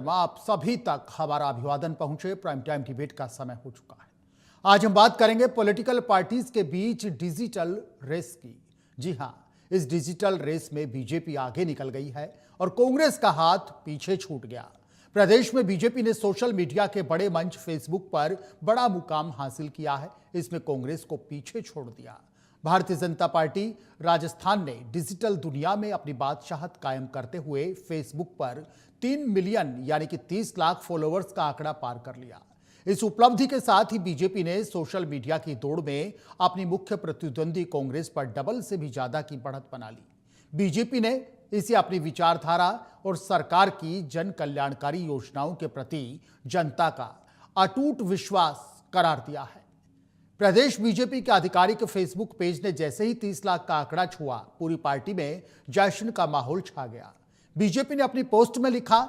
आप सभी तक हमारा अभिवादन पहुंचे। प्राइम टाइम डिबेट का समय हो चुका है। आज हम बात करेंगे पॉलिटिकल पार्टीज के बीच डिजिटल रेस की। जी हां, इस डिजिटल रेस में बीजेपी आगे निकल गई है और कांग्रेस का हाथ पीछे छूट गया। प्रदेश में बीजेपी ने सोशल मीडिया के बड़े मंच फेसबुक पर बड़ा मुकाम हासिल किया है। इसमें कांग्रेस को पीछे छोड़ दिया। भारतीय जनता पार्टी राजस्थान ने डिजिटल दुनिया में अपनी बादशाहत कायम करते हुए फेसबुक पर 3 मिलियन यानी कि 30 लाख फॉलोअर्स का आंकड़ा पार कर लिया। इस उपलब्धि के साथ ही बीजेपी ने सोशल मीडिया की दौड़ में अपनी मुख्य प्रतिद्वंदी कांग्रेस पर डबल से भी ज्यादा की बढ़त बना ली। बीजेपी ने इसे अपनी विचारधारा और सरकार की जन कल्याणकारी योजनाओं के प्रति जनता का अटूट विश्वास करार दिया है। प्रदेश बीजेपी के आधिकारिक फेसबुक पेज ने जैसे ही 30 लाख का आंकड़ा छुआ, पूरी पार्टी में जश्न का माहौल छा गया। बीजेपी ने अपनी पोस्ट में लिखा,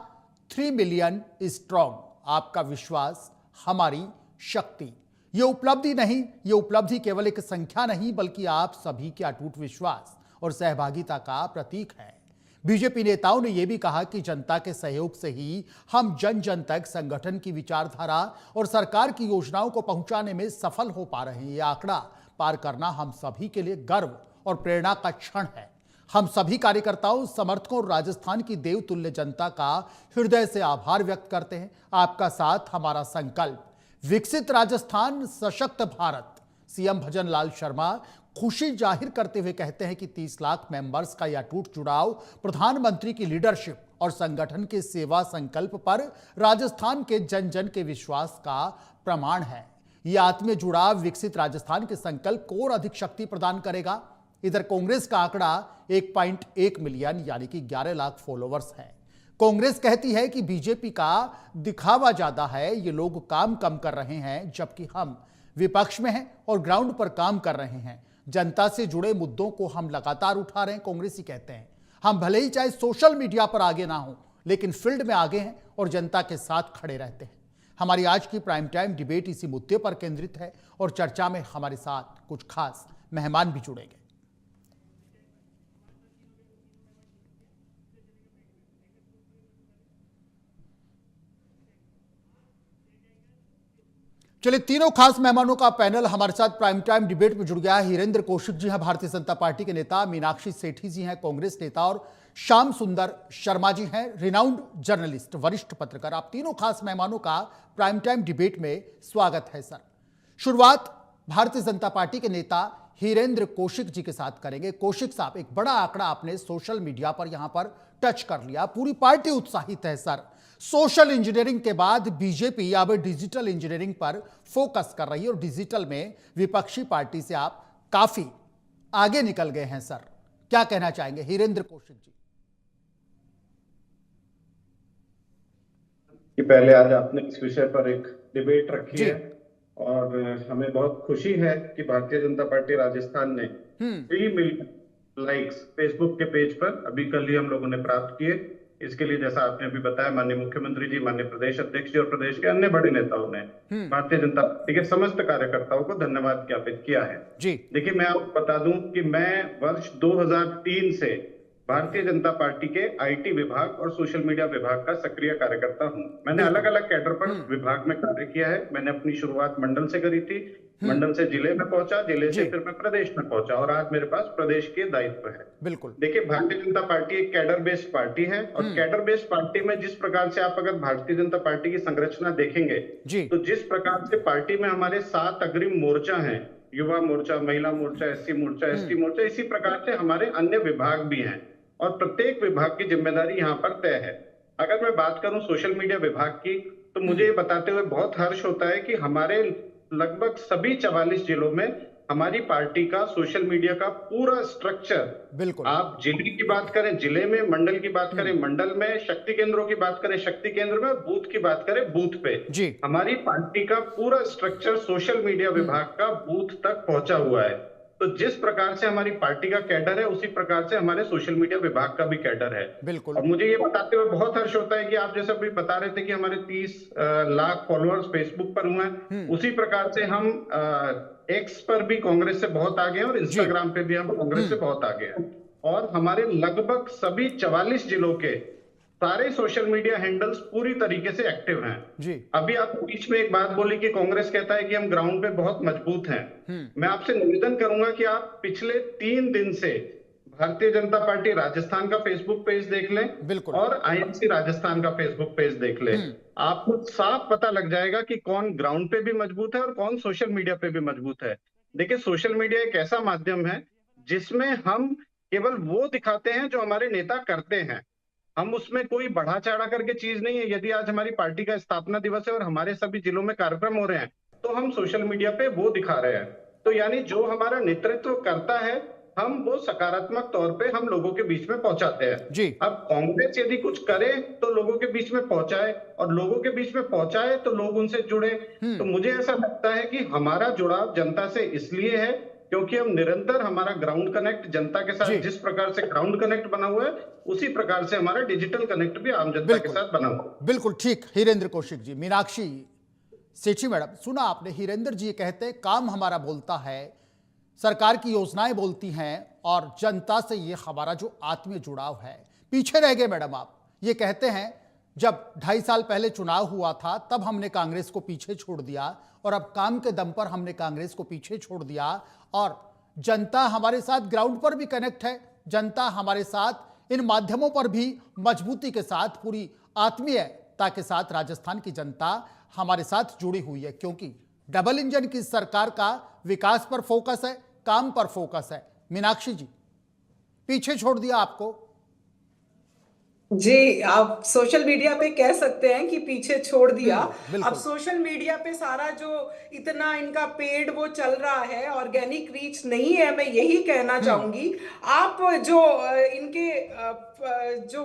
3 मिलियन स्ट्रॉन्ग, आपका विश्वास हमारी शक्ति। यह उपलब्धि नहीं, यह उपलब्धि केवल एक संख्या नहीं बल्कि आप सभी के अटूट विश्वास और सहभागिता का प्रतीक है। बीजेपी नेताओं ने यह भी कहा कि जनता के सहयोग से ही हम जन जन तक संगठन की विचारधारा और सरकार की योजनाओं को पहुंचाने में सफल हो पा रहे हैं। यह आंकड़ा पार करना हम सभी के लिए गर्व और प्रेरणा का क्षण है। हम सभी कार्यकर्ताओं, समर्थकों और राजस्थान की देवतुल्य जनता का हृदय से आभार व्यक्त करते हैं। आपका साथ हमारा संकल्प, विकसित राजस्थान, सशक्त भारत। सीएम भजन लाल शर्मा खुशी जाहिर करते हुए कहते हैं कि 30 लाख मेंबर्स का यह अटूट जुड़ाव प्रधानमंत्री की लीडरशिप और संगठन के सेवा संकल्प पर राजस्थान के जन जन के विश्वास का प्रमाण है। यह आत्मीय जुड़ाव विकसित राजस्थान के संकल्प को और अधिक शक्ति प्रदान करेगा। इधर कांग्रेस का आंकड़ा 1.1 मिलियन यानी कि 11 लाख फॉलोअर्स है। कांग्रेस कहती है कि बीजेपी का दिखावा ज्यादा है, ये लोग काम कम कर रहे हैं, जबकि हम विपक्ष में हैं और ग्राउंड पर काम कर रहे हैं। जनता से जुड़े मुद्दों को हम लगातार उठा रहे हैं। कांग्रेसी कहते हैं, हम भले ही चाहे सोशल मीडिया पर आगे ना हो, लेकिन फील्ड में आगे हैं और जनता के साथ खड़े रहते हैं। हमारी आज की प्राइम टाइम डिबेट इसी मुद्दे पर केंद्रित है और चर्चा में हमारे साथ कुछ खास मेहमान भी जुड़ेंगे। चलिए, तीनों खास मेहमानों का पैनल हमारे साथ प्राइम टाइम डिबेट में जुड़ गया है। हिरेंद्र कौशिक जी हैं भारतीय जनता पार्टी के नेता, मीनाक्षी सेठी जी हैं कांग्रेस नेता और श्याम सुंदर शर्मा जी हैं रिनाउंड जर्नलिस्ट, वरिष्ठ पत्रकार। आप तीनों खास मेहमानों का प्राइम टाइम डिबेट में स्वागत है। सर, शुरुआत भारतीय जनता पार्टी के नेता हिरेंद्र कौशिक जी के साथ करेंगे। कौशिक साहब, एक बड़ा आंकड़ा आपने सोशल मीडिया पर यहां पर टच कर लिया, पूरी पार्टी उत्साहित है। सर, सोशल इंजीनियरिंग के बाद बीजेपी अब डिजिटल इंजीनियरिंग पर फोकस कर रही है और डिजिटल में विपक्षी पार्टी से आप काफी आगे निकल गए हैं। सर, क्या कहना चाहेंगे हिरेंद्र कौशिक जी? कि पहले आज आपने इस विषय पर एक डिबेट रखी है और हमें बहुत खुशी है कि भारतीय जनता पार्टी राजस्थान ने 3 मिलियन लाइक्स फेसबुक के पेज पर अभी कल ही हम लोगों ने प्राप्त किए। इसके लिए जैसा आपने अभी बताया, माननीय मुख्यमंत्री जी, माननीय प्रदेश अध्यक्ष जी और प्रदेश के अन्य बड़े नेताओं ने भारतीय जनता पार्टी के समस्त कार्यकर्ताओं को धन्यवाद ज्ञापित किया है। देखिए, मैं आपको बता दूं कि मैं वर्ष 2003 से भारतीय जनता पार्टी के आईटी विभाग और सोशल मीडिया विभाग का सक्रिय कार्यकर्ता हूं। मैंने अलग अलग कैडर पर विभाग में कार्य किया है। मैंने अपनी शुरुआत मंडल से करी थी, मंडल से जिले में पहुंचा, जिले से फिर मैं प्रदेश में पहुंचा और आज मेरे पास प्रदेश के दायित्व है। बिल्कुल। देखिए, भारतीय जनता पार्टी एक कैडर बेस्ड पार्टी है और कैडर बेस्ड पार्टी में जिस प्रकार से आप अगर भारतीय जनता पार्टी की संरचना देखेंगे तो जिस प्रकार से पार्टी में हमारे 7 अग्रिम मोर्चा हैं, युवा मोर्चा, महिला मोर्चा, एससी मोर्चा, एसटी मोर्चा, इसी प्रकार से हमारे अन्य विभाग भी हैं और प्रत्येक विभाग की जिम्मेदारी यहाँ पर तय है। अगर मैं बात करूं सोशल मीडिया विभाग की, तो मुझे ये बताते हुए बहुत हर्ष होता है कि हमारे लगभग सभी 44 जिलों में हमारी पार्टी का सोशल मीडिया का पूरा स्ट्रक्चर, बिल्कुल, आप जिले की बात करें जिले में, मंडल की बात करें मंडल में, शक्ति केंद्रों की बात करें शक्ति केंद्र में, बूथ की बात करें बूथ पे, हमारी पार्टी का पूरा स्ट्रक्चर सोशल मीडिया विभाग का बूथ तक पहुंचा हुआ है। तो जिस प्रकार से हमारी पार्टी का कैडर है, उसी प्रकार से हमारे सोशल मीडिया विभाग का भी कैडर है। बिल्कुल। और मुझे ये बताते हुए बहुत हर्ष होता है कि आप जैसे अभी बता रहे थे कि हमारे 30 लाख फॉलोअर्स फेसबुक पर हुए हैं, उसी प्रकार से हम एक्स पर भी कांग्रेस से बहुत आगे हैं और इंस्टाग्राम पे भी हम कांग्रेस से बहुत आगे हैं। और हमारे लगभग सभी 44 जिलों के सारे सोशल मीडिया हैंडल्स पूरी तरीके से एक्टिव हैं। जी। अभी आप बीच में एक बात बोली कि कांग्रेस कहता है कि हम ग्राउंड पे बहुत मजबूत हैं। मैं आपसे निवेदन करूंगा कि आप पिछले 3 दिन से भारतीय जनता पार्टी राजस्थान का फेसबुक पेज देख लें बिल्कुल। और आईएनसी राजस्थान का फेसबुक पेज देख लें। आपको साफ पता लग जाएगा कि कौन ग्राउंड पे भी मजबूत है और कौन सोशल मीडिया पे भी मजबूत है। देखिए, सोशल मीडिया एक ऐसा माध्यम है जिसमें हम केवल वो दिखाते हैं जो हमारे नेता करते हैं। हम उसमें कोई बढ़ा चढ़ा करके चीज नहीं है। यदि आज हमारी पार्टी का स्थापना दिवस है और हमारे सभी जिलों में कार्यक्रम हो रहे हैं तो हम सोशल मीडिया पे वो दिखा रहे हैं। तो यानी जो हमारा नेतृत्व करता है हम वो सकारात्मक तौर पे हम लोगों के बीच में पहुंचाते हैं। जी। अब कांग्रेस यदि कुछ करे तो लोगों के बीच में पहुंचाए, और लोगों के बीच में पहुंचाए तो लोग उनसे जुड़े। तो मुझे ऐसा लगता है कि हमारा जुड़ाव जनता से इसलिए है क्योंकि हम निरंतर हमारा ग्राउंड कनेक्ट जनता के साथ, जिस प्रकार से ग्राउंड कनेक्ट बना हुआ है उसी प्रकार से हमारा डिजिटल कनेक्ट भी आम जनता के साथ बना हुआ है। बिल्कुल ठीक। हिरेंद्र कौशिक जी, मीनाक्षी सेठी मैडम, सुना आपने, हिरेंद्र जी ये कहते हैं काम हमारा बोलता है, सरकार की योजनाएं बोलती हैं और जनता से ये हमारा जो आत्मीय जुड़ाव है। पीछे रह गए मैडम आप। ये कहते हैं जब 2.5 साल पहले चुनाव हुआ था तब हमने कांग्रेस को पीछे छोड़ दिया और अब काम के दम पर हमने कांग्रेस को पीछे छोड़ दिया और जनता हमारे साथ ग्राउंड पर भी कनेक्ट है, जनता हमारे साथ इन माध्यमों पर भी मजबूती के साथ, पूरी आत्मीयता के साथ राजस्थान की जनता हमारे साथ जुड़ी हुई है क्योंकि डबल इंजन की सरकार का विकास पर फोकस है, काम पर फोकस है। मीनाक्षी जी, पीछे छोड़ दिया आपको? जी, आप सोशल मीडिया पे कह सकते हैं कि पीछे छोड़ दिया। बिल्कुल। अब सोशल मीडिया पे सारा जो इतना इनका पेड वो चल रहा है, ऑर्गेनिक रीच नहीं है, मैं यही कहना चाहूंगी। आप जो इनके जो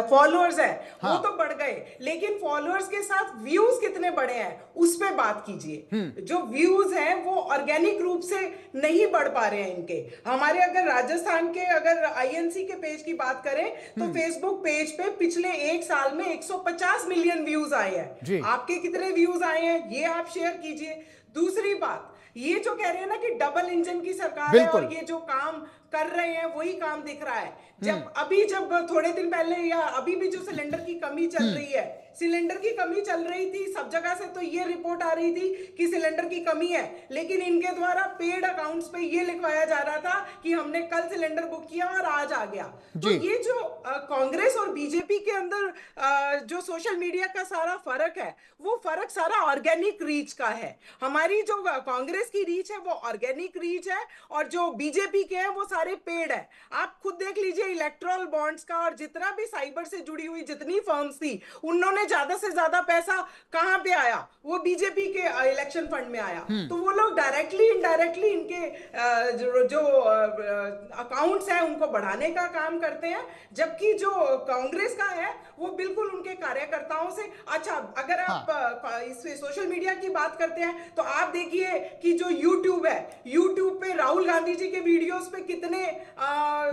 फॉलोअर्स हैं वो तो बढ़ गए, लेकिन फॉलोअर्स के साथ व्यूज कितने बढ़े हैं उस पे बात कीजिए। जो व्यूज हैं वो ऑर्गेनिक रूप से नहीं बढ़ पा रहे हैं इनके। हमारे अगर राजस्थान के अगर आईएनसी के पेज की बात करें तो फेसबुक पेज पे पिछले 1 साल में 150 मिलियन व्यूज आए हैं। आपके कितने व्यूज आए हैं ये आप शेयर कीजिए। दूसरी बात, ये जो कह रहे हैं ना कि डबल इंजन की सरकार है और ये जो काम कर रहे हैं वही काम दिख रहा है। जब थोड़े दिन पहले या अभी भी जो सिलेंडर की कमी चल रही है, सिलेंडर की कमी चल रही थी, सब जगह से तो ये रिपोर्ट आ रही थी कि सिलेंडर की कमी है, लेकिन इनके द्वारा पेड अकाउंट्स पे ये लिखवाया जा रहा था कि हमने कल सिलेंडर बुक किया और आज आ गया। तो ये जो कांग्रेस और बीजेपी के अंदर जो सोशल मीडिया का सारा फर्क है वो फर्क सारा ऑर्गेनिक रीच का है। हमारी जो कांग्रेस की रीच है वो ऑर्गेनिक रीच है और जो बीजेपी के हैं वो सारे पेड है। आप खुद देख लीजिए इलेक्ट्रल बॉन्ड्स का, और जितना भी साइबर से जुड़ी हुई जितनी फर्म्स थी उन्होंने ज्यादा से ज्यादा पैसा कहां पे आया, वो बीजेपी के इलेक्शन फंड में आया। तो वो लोग डायरेक्टली इनडायरेक्टली इनके जो अकाउंट्स हैं उनको बढ़ाने का काम करते हैं, जबकि जो कांग्रेस का है वो बिल्कुल उनके कार्यकर्ताओं से। अच्छा, अगर आप इस सोशल मीडिया की बात करते हैं तो आप देखिए कि जो यूट्यूब है, यूट्यूब पे राहुल गांधी जी के वीडियोस पे कितने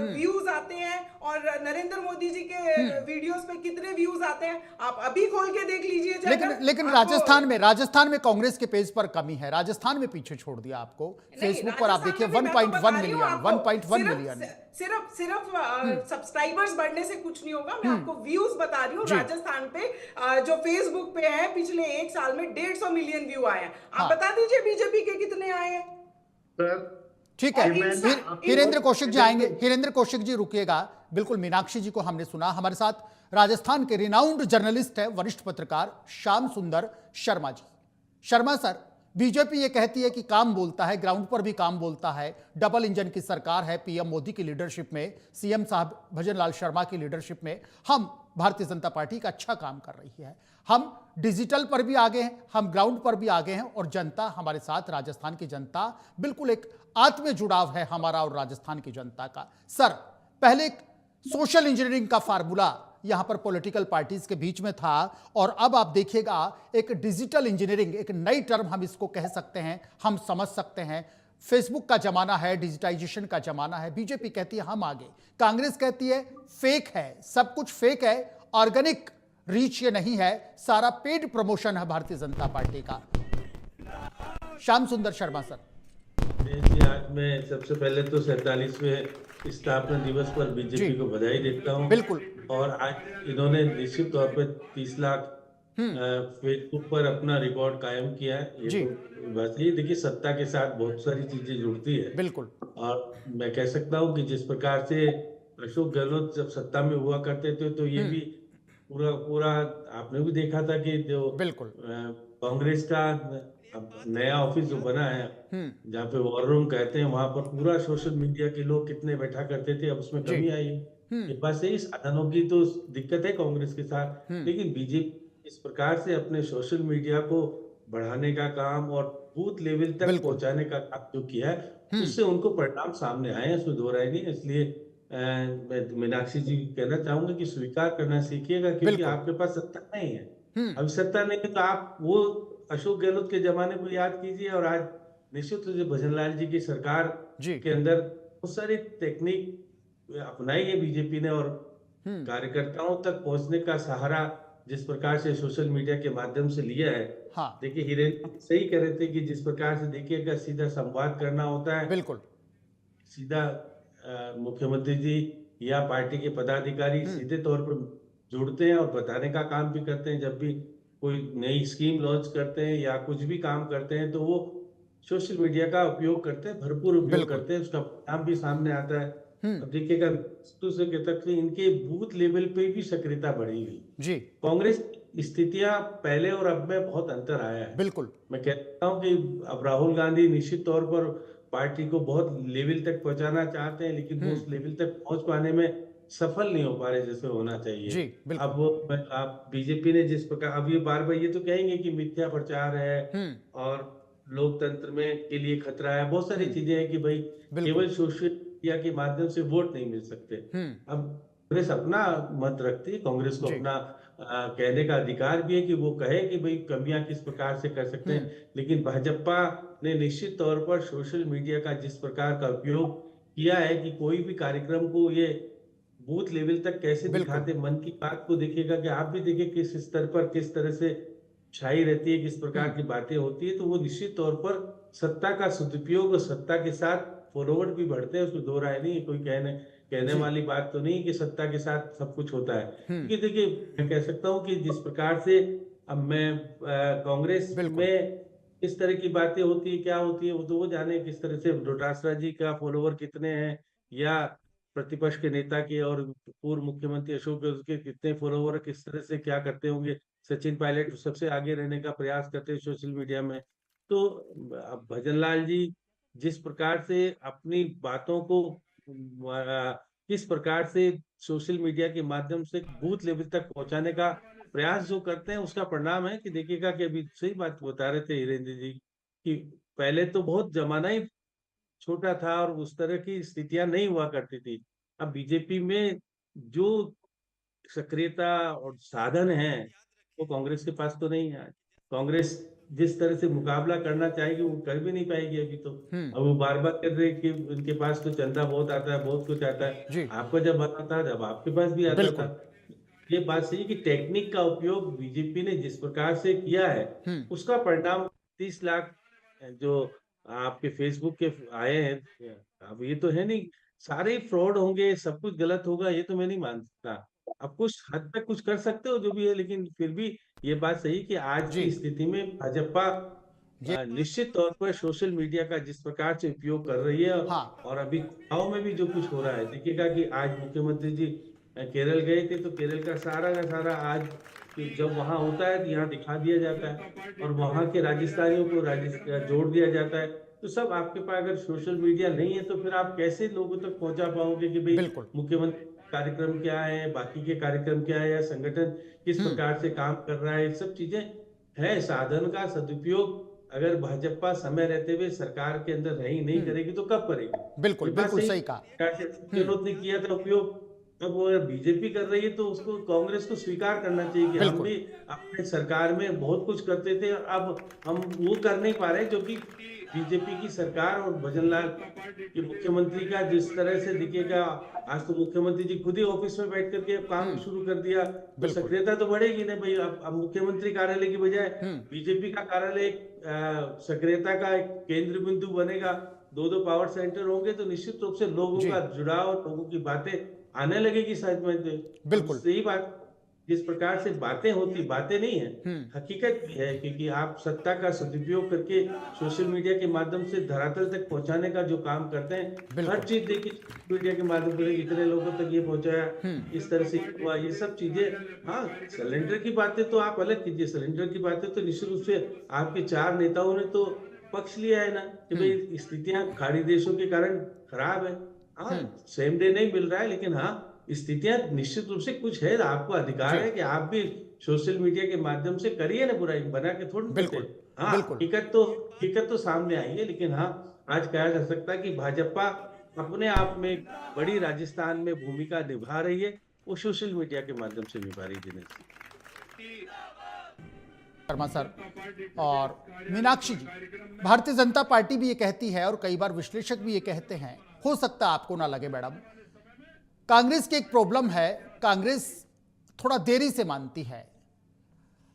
व्यूज आते हैं और नरेंद्र मोदी जी के वीडियोस पे कितने व्यूज आते हैं, आप अभी खोल के देख लीजिए। लेकिन राजस्थान में कांग्रेस के पेज पर कमी है, राजस्थान में पीछे छोड़ दिया आपको। फेसबुक पर आप देखिए 1.1 मिलियन। सिर्फ सब्सक्राइबर्स बढ़ने से कुछ नहीं होगा, मैं आपको व्यूज बता रही हूँ। राजस्थान पे जो फेसबुक पे है पिछले 1 साल में 150 मिलियन व्यू आए हैं। आप बता दीजिए बीजेपी के कितने आए हैं? ठीक है, हिरेंद्र कौशिक जी आएंगे। हिरेंद्र कौशिक जी रुकिएगा। बिल्कुल, मीनाक्षी जी को हमने सुना। हमारे साथ राजस्थान के रिनाउंड जर्नलिस्ट है, वरिष्ठ पत्रकार श्याम सुंदर शर्मा जी। शर्मा सर, बीजेपी ये कहती है कि काम बोलता है, ग्राउंड पर भी काम बोलता है, डबल इंजन की सरकार है, पीएम मोदी की लीडरशिप में, सीएम साहब भजन लाल शर्मा की लीडरशिप में हम भारतीय जनता पार्टी का अच्छा काम कर रही है, हम डिजिटल पर भी आगे हैं, हम ग्राउंड पर भी आगे हैं और जनता हमारे साथ, राजस्थान की जनता, बिल्कुल एक आत्मीय जुड़ाव है हमारा और राजस्थान की जनता का। सर, पहले एक सोशल इंजीनियरिंग का फार्मूला यहां पर पॉलिटिकल पार्टीज के बीच में था और अब आप देखिएगा एक डिजिटल इंजीनियरिंग, एक नई टर्म हम इसको कह सकते हैं, हम समझ सकते हैं। फेसबुक का जमाना है, डिजिटाइजेशन का जमाना है। बीजेपी कहती है हम आगे, कांग्रेस कहती है फेक है, सब कुछ फेक है, ऑर्गेनिक रीच ये नहीं है, सारा पेड प्रमोशन है भारतीय जनता पार्टी का। श्याम सुंदर शर्मा सर। आज मैं सबसे पहले तो 47वें स्थापना दिवस पर बीजेपी को बधाई देता हूं। बिल्कुल। और आज इन्होंने निश्चित तौर पे 30 लाख फेसबुक पर अपना रिकॉर्ड कायम किया है। ये जी तो वैसे ही देखिए, सत्ता के साथ बहुत सारी चीजें जुड़ती है। बिल्कुल और मैं कह सकता हूँ कि जिस प्रकार से अशोक गहलोत जब सत्ता में हुआ करते थे, तो ये भी पूरा पूरा आपने भी देखा था कि जो बिल्कुल कांग्रेस का अब नया ऑफिस जो बना है, जहाँ पे वॉर रूम कहते हैं, वहां पर पूरा सोशल मीडिया के लोग कितने बैठा करते थे, अब उसमें जी कमी आई है। ये बस यही साधनों की तो दिक्कत है कांग्रेस के साथ, लेकिन बीजेपी इस प्रकार से अपने सोशल मीडिया को बढ़ाने का काम और बूथ लेवल तक बिल्कुल पहुंचाने का काम जो किया है, उससे उनको परिणाम सामने आए हैं, उसमें दो राय नहीं है। इसलिए मैं मीनाक्षी जी कहना चाहूंगा कि स्वीकार करना सीखिएगा, क्योंकि बिल्कुल आपके पास सत्ता नहीं है। अभी सत्ता नहीं है तो आप वो अशोक गहलोत के जमाने को याद कीजिए, और आज निश्चित रूप से भजनलाल जी की सरकार जी के अंदर बहुत सारी टेक्निक अपनाई है बीजेपी ने, और कार्यकर्ताओं तक पहुंचने का सहारा जिस प्रकार से सोशल मीडिया के माध्यम से लिया है। हाँ देखिए, हिरेन सही कह रहे थे कि जिस प्रकार से देखिएगा सीधा संवाद करना होता है, बिल्कुल सीधा मुख्यमंत्री जी या पार्टी के पदाधिकारी सीधे तौर पर जुड़ते हैं और बताने का काम भी करते हैं। जब भी कोई नई स्कीम लॉन्च करते हैं या कुछ भी काम करते हैं, तो वो सोशल मीडिया का उपयोग करते हैं, भरपूर उपयोग बिल्कुल करते हैं, उसका परिणाम भी सामने आता है। अब देखिएगा, दूसरे के तक इनके बूथ लेवल पे भी सक्रियता बढ़ी हुई। जी कांग्रेस स्थितियां पहले और अब में बहुत अंतर आया है। बिल्कुल मैं कहता हूं कि अब राहुल गांधी निश्चित तौर पर पार्टी को बहुत लेवल तक पहुंचाना चाहते हैं, लेकिन वो उस लेवल तक पहुंच पाने में सफल नहीं हो पा रहे जैसे होना चाहिए। जी बिल्कुल अब आप बीजेपी ने जिस प्रकार, अब ये बार ये तो कहेंगे कि मिथ्या प्रचार है और लोकतंत्र में के लिए खतरा है, बहुत सारी चीजें हैं कि भाई बिल्कुल केवल सोशल मीडिया के माध्यम से वोट नहीं मिल सकते। अब कांग्रेस अपना मत रखती है, कांग्रेस को जी अपना कहने का अधिकार भी है कि वो कहे कि भाई कमियां किस प्रकार से कर सकते हैं, लेकिन भाजपा ने निश्चित तौर पर सोशल मीडिया का जिस प्रकार का उपयोग किया है कि कोई भी कार्यक्रम को ये बूथ लेवल तक कैसे बिल्कुल दिखाते, मन की बात को देखिएगा कि आप भी देखिए किस स्तर पर किस तरह से छाई रहती है, किस प्रकार की बातें होती है, तो वो निश्चित तौर पर सत्ता का सदुपयोग और सत्ता के साथ फॉलोवर भी बढ़ते हैं, उसमें दो राय नहीं है। कोई कहने जी वाली बात तो नहीं कि सत्ता के साथ सब कुछ होता है। क्योंकि देखिए, मैं कह सकता हूँ कि जिस प्रकार से अब मैं कांग्रेस बिल्कुल में इस तरह की बातें होती है, क्या होती है, वो तो वो जाने किस तरह से डोटासरा जी का फॉलोवर कितने हैं, या प्रतिपक्ष के नेता के और पूर्व मुख्यमंत्री अशोक गहलोत के कितने फॉलोवर, किस तरह से क्या करते होंगे। सचिन पायलट सबसे आगे रहने का प्रयास करते हैं सोशल मीडिया में। तो अब भजनलाल जी जिस प्रकार से अपनी बातों को किस प्रकार से सोशल मीडिया के माध्यम से बूथ लेवल तक पहुंचाने का प्रयास जो करते हैं, उसका परिणाम है कि देखिएगा कि अभी सही बात बता रहे थे हिरेंद्र जी कि पहले तो बहुत जमाना ही छोटा था और उस तरह की स्थितियां नहीं हुआ करती थी। अब बीजेपी में जो सक्रियता और साधन है, वो कांग्रेस के पास तो नहीं है। कांग्रेस जिस तरह से मुकाबला करना चाहेगी वो कर भी नहीं पाएगी अभी तो। अब वो बार बार कर रहे कि उनके पास तो चंदा बहुत आता है, बहुत कुछ आता है। जी आपको जब आता था, जब आपके पास भी आता था। बिल्कुल ये बात सही कि टेक्निक का उपयोग बीजेपी ने जिस प्रकार से किया है, उसका परिणाम 30 लाख जो आपके फेसबुक के आए हैं, अब ये तो है नहीं सारे फ्रॉड होंगे, सब कुछ गलत होगा, ये तो मैं नहीं मानता। अब कुछ हद तक कुछ कर सकते हो जो भी है, लेकिन फिर भी ये बात सही कि आज जी की स्थिति में भाजपा ये निश्चित तौर पर सोशल मीडिया का जिस प्रकार से उपयोग कर रही है, हाँ और अभी चुनाव में भी जो कुछ हो रहा है, देखिएगा कि आज मुख्यमंत्री जी केरल गए थे, तो केरल का सारा आज कि जब वहां होता है तो यहाँ दिखा दिया जाता है, और वहां के राजस्थानियों को जोड़ दिया जाता है। तो सब आपके पास अगर सोशल मीडिया नहीं है, तो फिर आप कैसे लोगों तक पहुंचा पाओगे कि भाई बिल्कुल मुख्यमंत्री कार्यक्रम क्या है, बाकी के कार्यक्रम क्या है, या संगठन किस प्रकार से काम कर रहा है। ये सब चीजें है, साधन का सदुपयोग अगर भाजपा समय रहते हुए सरकार के अंदर नहीं करेगी तो कब करेगी। बिल्कुल ये बात बिल्कुल सही सही कहा गहलोत ने किया था उपयोग। अब वो अगर बीजेपी कर रही है तो उसको कांग्रेस को स्वीकार करना चाहिए कि हम बिल्कुल भी अपने सरकार में बहुत कुछ करते थे, अब हम वो कर नहीं पा रहे, जो कि बीजेपी की सरकार और भजनलाल के मुख्यमंत्री का जिस तरह से दिखेगा। आज तो मुख्यमंत्री जी खुद ही ऑफिस में बैठ करके काम शुरू कर दिया, तो बिल्कुल सक्रियता तो बढ़ेगी ना भाई। अब मुख्यमंत्री कार्यालय की बजाय बीजेपी का कार्यालय सक्रियता का एक केंद्र बिंदु बनेगा, दो पावर सेंटर होंगे, तो निश्चित रूप से लोगों जी का जुड़ाव, लोगों की बातें आने लगेगी शायद में। बिल्कुल। सही बात, जिस प्रकार से बातें होती, बातें नहीं है, हकीकत भी है, क्योंकि आप सत्ता का सदुपयोग करके सोशल मीडिया के माध्यम से धरातल तक पहुंचाने का जो काम करते हैं, हर चीज देखिए सोशल मीडिया के माध्यम से इतने लोगों तक ये पहुंचाया, इस तरह से हुआ, ये सब चीजें। हाँ, सिलेंडर की बातें तो आप अलग कीजिए, सिलेंडर की बातें तो निश्चित रूप से आपके 4 नेताओं ने तो पक्ष लिया है ना कि भाई स्थितियां खाड़ी देशों के कारण खराब है। हाँ, सेम डे नहीं मिल रहा है, लेकिन हाँ स्थितियां निश्चित रूप से कुछ है, आपको अधिकार है कि आप भी सोशल मीडिया के माध्यम से करिए ना, बुराई बना के थोड़ी बिल्कुल, करते। हाँ, बिल्कुल। हकीकत तो सामने आई है, लेकिन हाँ आज कहा जा सकता है कि भाजपा अपने आप में एक बड़ी राजस्थान में भूमिका निभा रही है, वो सोशल मीडिया के माध्यम से निभा रही है। दिनेश जी, शर्मा सर और मीनाक्षी जी, भारतीय जनता पार्टी भी ये कहती है और कई बार विश्लेषक भी ये कहते हैं, हो सकता है आपको ना लगे मैडम, कांग्रेस की एक प्रॉब्लम है, कांग्रेस थोड़ा देरी से मानती है।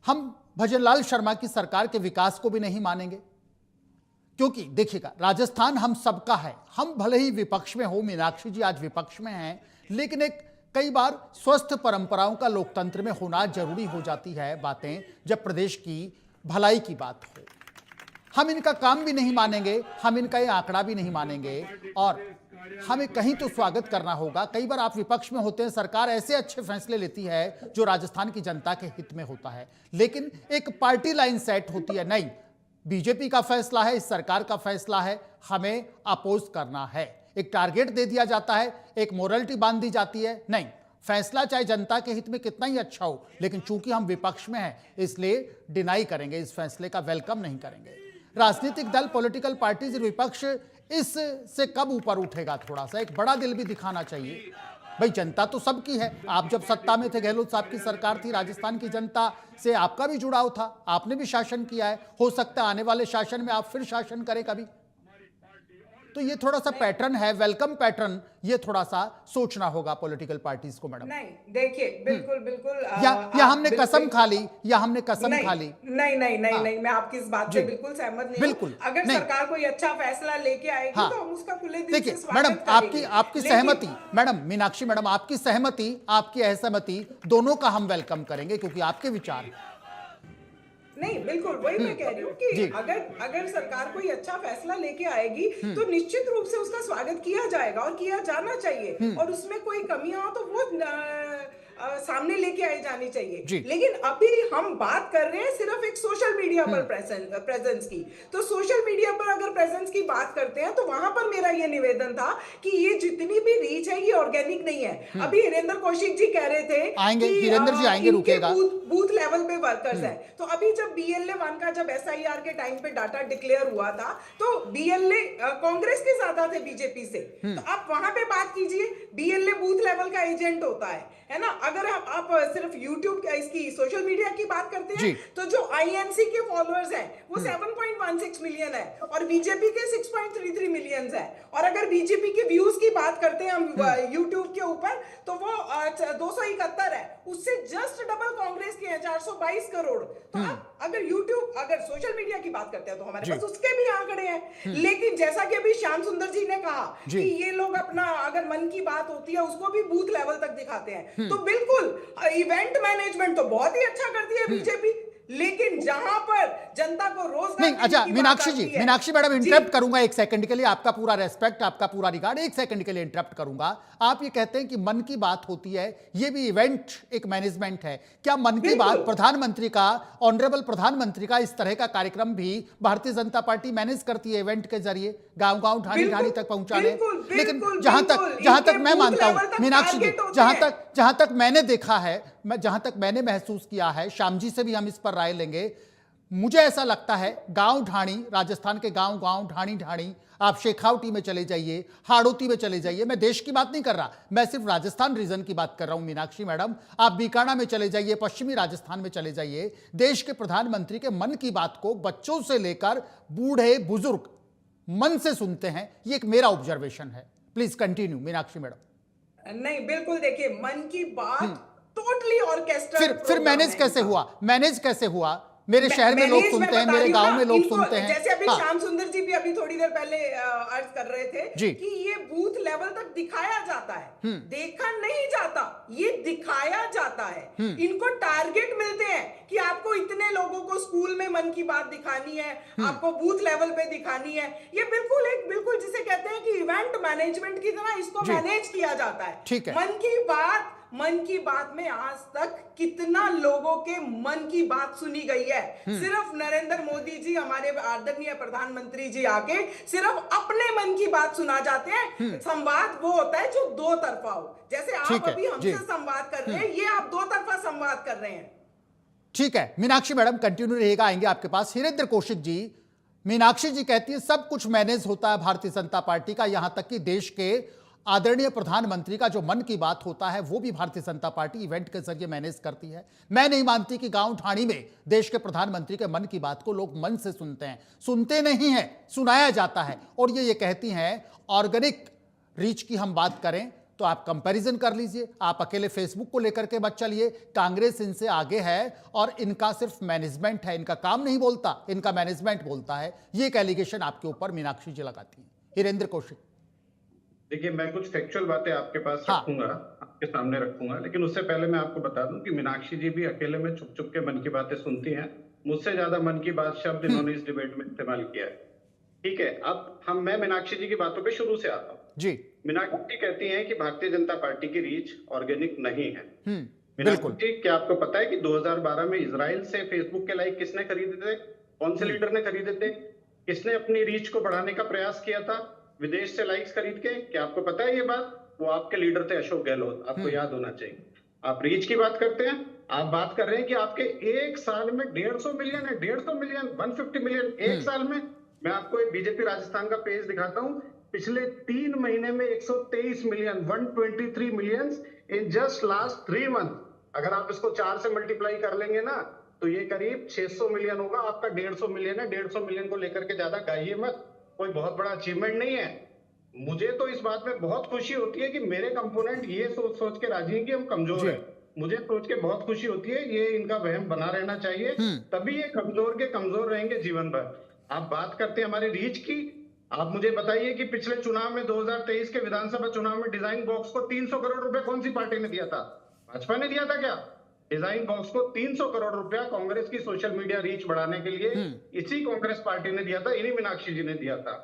हम भजनलाल शर्मा की सरकार के विकास को भी नहीं मानेंगे, क्योंकि देखिएगा राजस्थान हम सबका है, हम भले ही विपक्ष में हो, मीनाक्षी जी आज विपक्ष में हैं, लेकिन एक कई बार स्वस्थ परंपराओं का लोकतंत्र में होना जरूरी हो जाती है बातें, जब प्रदेश की भलाई की बात हो। हम इनका काम भी नहीं मानेंगे, हम इनका ये आंकड़ा भी नहीं मानेंगे, और हमें कहीं तो स्वागत करना होगा। कई बार आप विपक्ष में होते हैं, सरकार ऐसे अच्छे फैसले लेती है जो राजस्थान की जनता के हित में होता है, लेकिन एक पार्टी लाइन सेट होती है, नहीं बीजेपी का फैसला है, इस सरकार का फैसला है, हमें अपोज करना है। एक टारगेट दे दिया जाता है, एक मोरलिटी बांध दी जाती है, नहीं फैसला चाहे जनता के हित में कितना ही अच्छा हो, लेकिन चूंकि हम विपक्ष में हैं इसलिए डिनाई करेंगे, इस फैसले का वेलकम नहीं करेंगे। राजनीतिक दल, पॉलिटिकल पार्टीज, विपक्ष इससे कब ऊपर उठेगा? थोड़ा सा एक बड़ा दिल भी दिखाना चाहिए। भाई जनता तो सबकी है, आप जब सत्ता में थे, गहलोत साहब की सरकार थी, राजस्थान की जनता से आपका भी जुड़ाव था, आपने भी शासन किया है, हो सकता है आने वाले शासन में आप फिर शासन करें कभी। तो ये थोड़ा सा पैटर्न है, वेलकम पैटर्न, ये थोड़ा सा सोचना होगा पॉलिटिकल पार्टीज को मैडम। नहीं देखिए, बिल्कुल बिल्कुल या हमने कसम खा ली, या हमने कसम खा ली। नहीं नहीं नहीं नहीं, मैं आपकी इस बात से बिल्कुल सहमत नहीं बिल्कुल अगर नहीं। सरकार कोई अच्छा फैसला लेके आएगी तो हम उसका खुले दिल देखिए से स्वागत मैडम, करेंगे। आपकी सहमति, मैडम मीनाक्षी मैडम, आपकी सहमति, आपकी असहमति दोनों का हम वेलकम करेंगे, क्योंकि आपके विचार हैं। नहीं बिल्कुल वही मैं कह रही हूँ कि अगर सरकार कोई अच्छा फैसला लेके आएगी तो निश्चित रूप से उसका स्वागत किया जाएगा और किया जाना चाहिए, और उसमें कोई कमियां हो तो वो सामने लेके आई जानी चाहिए। लेकिन अभी हम बात कर रहे हैं सिर्फ एक सोशल मीडिया पर प्रेजेंस की, तो सोशल मीडिया पर अगर प्रेजेंस की बात करते हैं तो वहां पर मेरा ये निवेदन था कि ये जितनी भी रीच है ये ऑर्गेनिक नहीं है। अभी हिरेंद्र कौशिक जी कह रहे थे आएंगे, हिरेंद्र जी आएंगे, रुकेगा, बूथ लेवल पे वर्कर्स है। तो अभी जब BLA 1 का जब SIR के टाइम पे डाटा डिक्लेयर हुआ था तो BLA कांग्रेस के ज्यादा थे बीजेपी से, तो आप वहां पे बात कीजिए, BLA बूथ लेवल का एजेंट होता है ना। अगर आप सिर्फ YouTube इसकी सोशल मीडिया की बात करते हैं तो जो INC के फॉलोअर्स हैं वो 7.16 मिलियन है और बीजेपी के 6.33 मिलियन है। और अगर बीजेपी के व्यूज की बात करते हैं हम YouTube के ऊपर तो वो 271 है, उससे जस्ट डबल कांग्रेस के हैं 422 करोड़। तो आप अगर सोशल मीडिया की बात करते हैं तो हमारे पास उसके भी आंकड़े हैं। लेकिन जैसा कि अभी श्याम सुंदर जी ने कहा कि ये लोग अपना अगर मन की बात होती है उसको भी बूथ लेवल तक दिखाते हैं, तो बिल्कुल इवेंट मैनेजमेंट तो बहुत ही अच्छा करती है बीजेपी, लेकिन जहां पर जनता को रोजगार नहीं, अच्छा मीनाक्षी मैडम इंटरप्ट करूंगा एक सेकंड के लिए, आपका पूरा रेस्पेक्ट, आपका पूरा रिगार्ड, एक सेकंड के लिए इंटरप्ट करूंगा। आप ये कहते हैं कि मन की बात होती है, ये भी इवेंट एक मैनेजमेंट है, क्या मन की बात प्रधानमंत्री का, ऑनरेबल प्रधानमंत्री का इस तरह का कार्यक्रम भी भारतीय जनता पार्टी मैनेज करती है इवेंट के जरिए गांव-गांव, ढाणी-ढाणी तक पहुंचाने? लेकिन जहां तक मैं मानता हूं मीनाक्षी जी, जहां तक मैंने देखा है, जहां तक मैंने महसूस किया है, श्याम जी से भी हम इस पर राय लेंगे, मुझे ऐसा लगता है गांव ढाणी, राजस्थान के गांव ढाणी, आप शेखावटी में चले जाइए, हाड़ौती में चले जाइए, मैं देश की बात नहीं कर रहा, मैं सिर्फ राजस्थान रीजन की बात कर रहा हूं मीनाक्षी मैडम। आप बीकाना में चले जाइए, पश्चिमी राजस्थान में चले जाइए, देश के प्रधानमंत्री के मन की बात को बच्चों से लेकर बूढ़े बुजुर्ग मन से सुनते हैं, ये एक मेरा ऑब्जर्वेशन है। Please continue Meenakshi madam. नहीं बिल्कुल, देखिए मन की बात टोटली ऑर्केस्ट्रा फिर मैनेज कैसे हुआ? मेरे शहर में लोग मैनेज सुनते मैं हैं, बता मेरे रही हूँ गांव ना, में लोग इनको सुनते हैं। जैसे अभी हाँ, श्याम सुंदर जी भी अभी थोड़ी देर पहले अर्ज कर रहे थे जी। कि ये बूथ लेवल तक दिखाया जाता है, देखा नहीं जाता, ये दिखाया जाता है। इनको टारगेट मिलते हैं कि आपको इतने लोगों को स्कूल में मन की बात दिखानी है, आपको बूथ लेवल पे दिखानी है। ये बिल्कुल जिसे कहते हैं कि इवेंट मैनेजमेंट की तरह इसको जी। मैनेज किया जाता है। ठीक है। मन की बात में आज तक कितना लोगों के मन की बात सुनी गई है। सिर्फ नरेंद्र मोदी जी, हमारे आदरणीय प्रधानमंत्री जी आके सिर्फ अपने मन की बात सुना जाते हैं। संवाद वो होता है जो दो तरफा हो, जैसे ठीक आप है, अभी हमसे जी। संवाद कर रहे हैं, ये आप दो तरफा संवाद कर रहे हैं। ठीक है मीनाक्षी मैडम, कंटिन्यू रहेगा, आएंगे आपके पास। हिरेंद्र कौशिक जी, मीनाक्षी जी कहती है सब कुछ मैनेज होता है भारतीय जनता पार्टी का, यहां तक कि देश के आदरणीय प्रधानमंत्री का जो मन की बात होता है वो भी भारतीय जनता पार्टी इवेंट के जरिए मैनेज करती है। मैं नहीं मानती कि गांव ठाणी में देश के प्रधानमंत्री के मन की बात को लोग मन से सुनते हैं, सुनते नहीं है, सुनाया जाता है। और ये कहती हैं ऑर्गेनिक रीच की हम बात करें तो आप कंपैरिजन कर लीजिए, आप अकेले फेसबुक को लेकर के मत चलिए, कांग्रेस इनसे आगे है और इनका सिर्फ मैनेजमेंट है, इनका काम नहीं बोलता, इनका मैनेजमेंट बोलता है। ये एक एलिगेशन आपके ऊपर मीनाक्षी जी लगाती है। हिरेंद्र कौशिक, देखिए, मैं कुछ फैक्चुअल बातें आपके पास रखूंगा, आपके सामने रखूंगा, लेकिन उससे पहले मैं आपको बता दूं कि मीनाक्षी जी भी अकेले में छुप छुप के मन की बातें सुनती हैं। मुझसे ज्यादा मन की बात शब्द इन्होंने इस डिबेट में इस्तेमाल किया है। ठीक है, अब मैं मीनाक्षी जी की बातों पे शुरू से आता हूँ। जी। मीनाक्षी जी कहती हैं कि भारतीय जनता पार्टी की रीच ऑर्गेनिक नहीं है। बिल्कुल। मीनाक्षी जी, क्या आपको पता है कि 2012 में इजराइल से फेसबुक के लाइक किसने खरीदे थे? कौन से लीडर ने खरीदे थे? किसने अपनी रीच को बढ़ाने का प्रयास किया था विदेश से लाइक्स खरीद के? क्या आपको पता है ये बात? वो आपके लीडर थे, अशोक गहलोत, आपको याद होना चाहिए। आप रीच की बात करते हैं, आप बात कर रहे हैं कि आपके एक साल में 150 मिलियन है, 150 मिलियन, 150 मिलियन एक साल में। मैं आपको एक बीजेपी राजस्थान का पेज दिखाता हूं, पिछले 3 महीने में 123 million, 123 million in just last 3 month. अगर आप इसको 4 से मल्टीप्लाई कर लेंगे ना तो ये करीब 600 मिलियन होगा। आपका 150 मिलियन है। 150 मिलियन को लेकर के ज्यादा गाइए मत, कोई बहुत बड़ा अचीवमेंट नहीं है। मुझे तो इस बात में बहुत खुशी होती है कि मेरे कंपोनेंट ये सोच के राजी हैं कि हम कमजोर हैं। मुझे सोच के बहुत खुशी होती है, ये इनका वहम बना रहना चाहिए, तभी ये कमजोर के कमजोर रहेंगे जीवन भर। आप बात करते हैं हमारे रीच की, आप मुझे बताइए कि पिछले चुनाव में 2023 के विधानसभा चुनाव में डिजाइन बॉक्स को 300 करोड़ रुपए कौन सी पार्टी ने दिया था? भाजपा ने दिया था क्या? डिजाइन बॉक्स को 300 करोड़ रुपया कांग्रेस की सोशल मीडिया रीच बढ़ाने के लिए इसी कांग्रेस पार्टी ने दिया था, इन्हीं मीनाक्षी जी ने दिया था।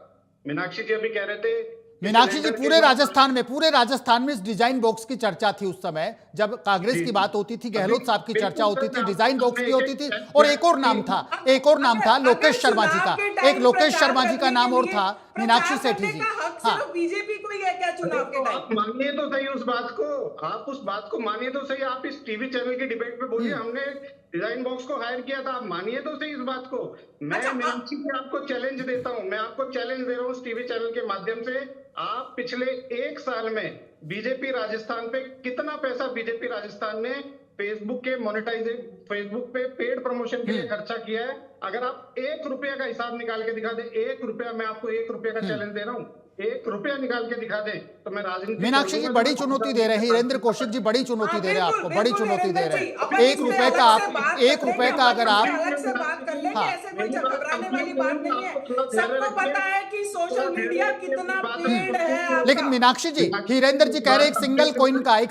मीनाक्षी जी अभी कह रहे थे, मीनाक्षी जी पूरे राजस्थान में इस डिजाइन बॉक्स की चर्चा थी उस समय जब कांग्रेस की बात होती थी, गहलोत साहब की चर्चा होती थी, डिजाइन बॉक्स की होती थी। और एक और नाम था लोकेश शर्मा जी का, एक लोकेश शर्मा जी का नाम और था, मीनाक्षी सेठी जी। हाँ, बीजेपी को ही है क्या चुनाव के टाइम? आप मानिए तो सही उस बात को, आप उस बात को मानिए तो सही। आप इस टीवी चैनल की डिबेट पे बोलिए हमने डिजाइन बॉक्स को हायर किया था, आप मानिए तो सही इस बात को। मैं मीनाक्षी जी आपको चैलेंज देता हूं, मैं आपको चैलेंज दे रहा हूं इस टीवी चैनल के माध्यम से। आप पिछले 1 साल में बीजेपी राजस्थान पे कितना पैसा बीजेपी राजस्थान ने फेसबुक के मोनेटाइजेशन, फेसबुक पे पेड प्रमोशन के लिए खर्चा किया है? अगर आप 1 रुपया का हिसाब निकाल के दिखा दे, 1 रुपया, मैं आपको 1 रुपया का चैलेंज दे रहा हूं, 1 रुपया निकाल के दिखा दे तो मैं राजनीति। मीनाक्षी जी बड़ी चुनौती दे रहे हैं, हिरेंद्र कौशिक जी बड़ी चुनौती दे रहे हैं आपको, बड़ी चुनौती दे रहे हैं। 1 रुपए का आप, 1 रुपए का अगर आप, अलग से बात कर लेंगे, ऐसे कोई घबराने वाली बात नहीं है। सबको पता है कि सोशल मीडिया कितना पेड़ है। लेकिन मीनाक्षी जी, हिरेंद्र जी कह रहे हैं एक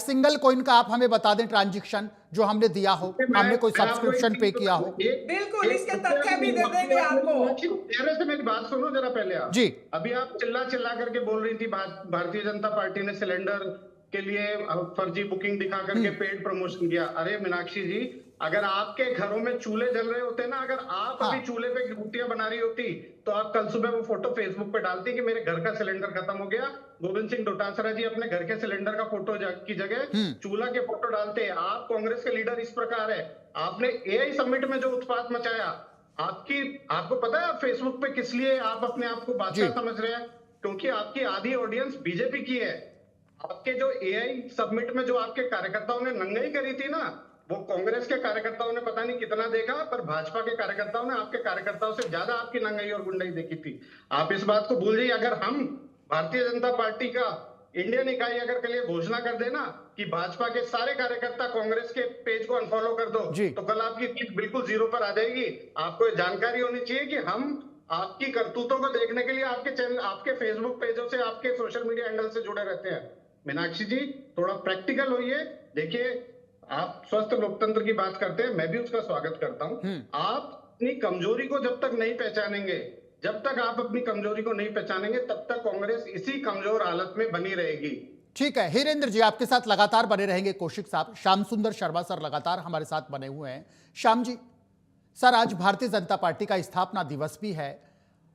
सिंगल कॉइन का आप हमें बता दें ट्रांजैक्शन जो हमने दिया हो, हमने कोई सब्सक्रिप्शन पे किया हो। बिल्कुल, इसके तथ्य भी दे देंगे आपको। पहले से मेरी बात सुनो जरा पहले आप जी। अभी आप चिल्ला करके बोल रही थी भारतीय जनता पार्टी ने सिलेंडर के लिए फर्जी बुकिंग दिखा करके पेड प्रमोशन किया। अरे मीनाक्षी जी, अगर आपके घरों में चूल्हे जल रहे होते ना, अगर आप अभी चूल्हे पे रोटियां बना रही होती तो आप कल सुबह वो फोटो फेसबुक पे डालती कि मेरे घर का सिलेंडर खत्म हो गया। गोविंद सिंह डोटासरा जी अपने घर के सिलेंडर का फोटो की जगह चूल्हा के फोटो डालते। आप कांग्रेस के लीडर इस प्रकार है। आपने एआई समिट में जो उत्पात मचाया, आपको पता है आप फेसबुक पे किस लिए आप अपने आप को बादशाह समझ रहे हैं? क्योंकि आपकी आधी ऑडियंस बीजेपी की है। आपके जो एआई समिट में जो आपके कार्यकर्ताओं ने नंगाई करी थी ना, वो कांग्रेस के कार्यकर्ताओं ने पता नहीं कितना देखा, पर भाजपा के कार्यकर्ताओं ने आपके कार्यकर्ताओं से ज्यादा आपकी नंगाई और गुंडाई देखी थी। आप इस बात को भूल जाइए। अगर हम भारतीय जनता पार्टी का इंडियन इकाई अगर कल ये घोषणा कर देना कि भाजपा के सारे कार्यकर्ता कांग्रेस के पेज को अनफॉलो कर दो, जी। तो कल आपकी रीच बिल्कुल जीरो पर आ जाएगी। आपको ये जानकारी होनी चाहिए कि हम आपकी करतूतों को देखने के लिए आपके चैनल, आपके फेसबुक पेजों से, आपके सोशल मीडिया हैंडल से जुड़े रहते हैं। मीनाक्षी जी, थोड़ा प्रैक्टिकल होइए। देखिए, आप स्वस्थ लोकतंत्र की बात करते हैं, मैं भी उसका स्वागत करता हूं। आप अपनी कमजोरी को जब तक नहीं पहचानेंगे, जब तक आप अपनी कमजोरी को नहीं पहचानेंगे, तब तक कांग्रेस इसी कमजोर हालत में बनी रहेगी। ठीक है हीरेंद्र जी, आपके साथ लगातार बने रहेंगे कौशिक साहब। श्याम सुंदर शर्मा सर लगातार हमारे साथ बने हुए हैं। श्याम जी सर, आज भारतीय जनता पार्टी का स्थापना दिवस भी है।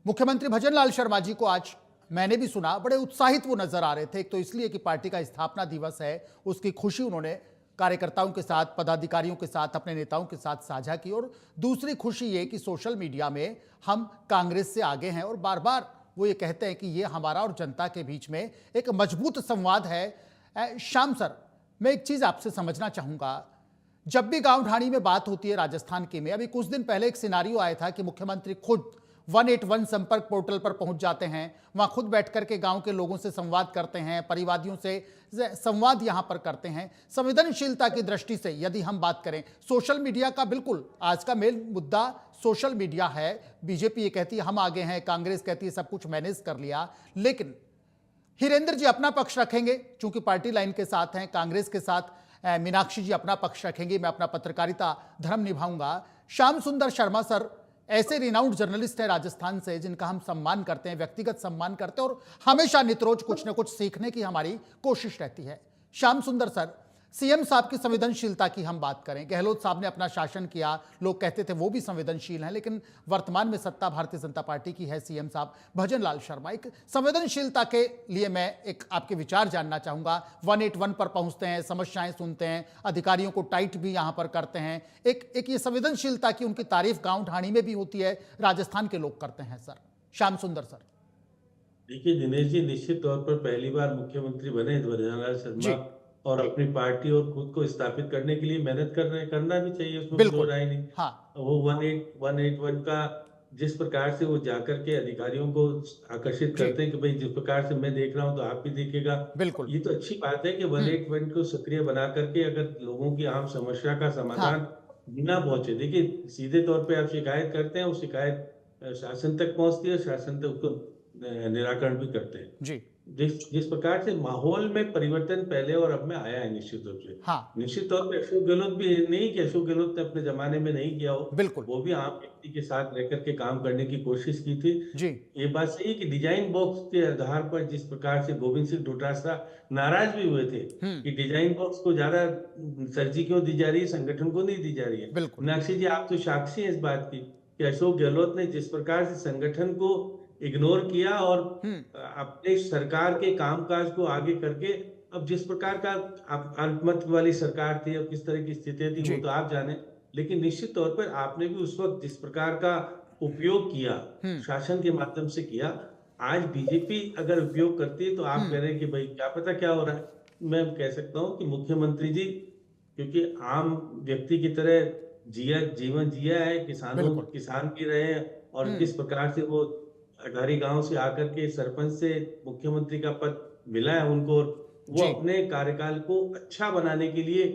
मुख्यमंत्री भजनलाल शर्मा जी को आज मैंने भी सुना, बड़े उत्साहित वो नजर आ रहे थे। एक तो इसलिए कि पार्टी का स्थापना दिवस है, उसकी खुशी उन्होंने कार्यकर्ताओं के साथ, पदाधिकारियों के साथ, अपने नेताओं के साथ साझा की, और दूसरी खुशी ये कि सोशल मीडिया में हम कांग्रेस से आगे हैं और बार बार वो ये कहते हैं कि ये हमारा और जनता के बीच में एक मजबूत संवाद है। श्याम सर, मैं एक चीज आपसे समझना चाहूंगा, जब भी गांव ढाणी में बात होती है राजस्थान की में, अभी कुछ दिन पहले एक सिनारियो आया था कि मुख्यमंत्री खुद 181 संपर्क पोर्टल पर पहुंच जाते हैं, वहां खुद बैठ करके गांव के लोगों से संवाद करते हैं, परिवादियों से संवाद यहां पर करते हैं। संवेदनशीलता की दृष्टि से यदि हम बात करें, सोशल मीडिया का बिल्कुल आज का मेन मुद्दा सोशल मीडिया है। बीजेपी ये कहती है हम आगे हैं, कांग्रेस कहती है सब कुछ मैनेज कर लिया। लेकिन हीरेंद्र जी अपना पक्ष रखेंगे चूंकि पार्टी लाइन के साथ हैं, कांग्रेस के साथ मीनाक्षी जी अपना पक्ष रखेंगे, मैं अपना पत्रकारिता धर्म निभाऊंगा। श्याम सुंदर शर्मा सर ऐसे रिनाउंड जर्नलिस्ट हैं राजस्थान से जिनका हम सम्मान करते हैं, व्यक्तिगत सम्मान करते हैं, और हमेशा नितरोज कुछ न कुछ सीखने की हमारी कोशिश रहती है। श्याम सुंदर सर, सीएम साहब की संवेदनशीलता की हम बात करें, गहलोत साहब ने अपना शासन किया, लोग कहते थे वो भी संवेदनशील हैं, लेकिन वर्तमान में सत्ता भारतीय जनता पार्टी की है। सीएम साहब भजनलाल शर्मा, एक संवेदनशीलता के लिए मैं एक आपके विचार जानना चाहूंगा। 181 पर पहुंचते हैं, समस्याएं सुनते हैं, अधिकारियों को टाइट भी यहां पर करते हैं, एक ये संवेदनशीलता की उनकी तारीफ गांव ढाणी में भी होती है, राजस्थान के लोग करते हैं। सर श्याम सुंदर सर। देखिए दिनेश जी, निश्चित तौर पर पहली बार मुख्यमंत्री बने भजनलाल शर्मा, और अपनी पार्टी और खुद को स्थापित करने के लिए मेहनत करना भी चाहिए, उसमें कोई राय नहीं। हाँ। वो 181 का जिस प्रकार से वो जाकर के अधिकारियों को आकर्षित करते हैं कि भाई जिस प्रकार से मैं देख रहा हूं तो आप भी देखेगा, बिल्कुल ये तो अच्छी बात है कि 181 को सक्रिय बना करके अगर लोगों की आम समस्या का समाधान बिना पहुंचे, देखिए सीधे तौर पे आप शिकायत करते हैं, वो शिकायत शासन तक पहुंचती है, शासन तक उसको निराकरण भी करते हैं जी। जिस प्रकार से माहौल में परिवर्तन पहले और अब में आया है, निश्चित रूप से निश्चित तौर पे अशोक गहलोत भी नहीं कि अशोक गहलोत ने अपने जमाने में नहीं किया हो, बिल्कुल वो भी आम व्यक्ति के साथ रहकर के काम करने की कोशिश की थी जी। ये बात सही है कि डिजाइन बॉक्स के आधार पर जिस प्रकार से गोविंद सिंह डोटासरा नाराज भी हुए थे कि डिजाइन बॉक्स को ज्यादा तरजीह क्यों दी जा रही है, संगठन को नहीं दी जा रही है। मीनाक्षी जी, आप तो साक्षी हैं इस बात की कि अशोक गहलोत ने जिस प्रकार से संगठन को इग्नोर किया और अपने सरकार के कामकाज को आगे करके, अब जिस प्रकार का अल्पमत वाली सरकार थी, अब किस तरह की स्थिति थी वो तो आप जाने, लेकिन निश्चित तौर पर आपने भी उस वक्त जिस प्रकार का उपयोग किया शासन के माध्यम से किया, आज बीजेपी अगर उपयोग करती है तो आप कह रहे हैं कि भाई क्या पता क्या हो रहा है। मैं कह सकता हूँ कि मुख्यमंत्री जी क्योंकि आम व्यक्ति की तरह जीवन जिया है, किसान भी रहे हैं, और किस प्रकार से वो अटारी गांव से आकर के सरपंच से मुख्यमंत्री का पद मिला है उनको, वो अपने कार्यकाल को अच्छा बनाने के लिए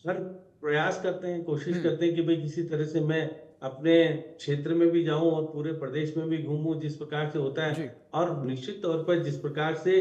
हर प्रयास करते हैं, कोशिश करते हैं कि भाई किसी तरह से मैं अपने क्षेत्र में भी जाऊं और पूरे प्रदेश में भी घूमूं, जिस प्रकार से होता है। और निश्चित तौर पर जिस प्रकार से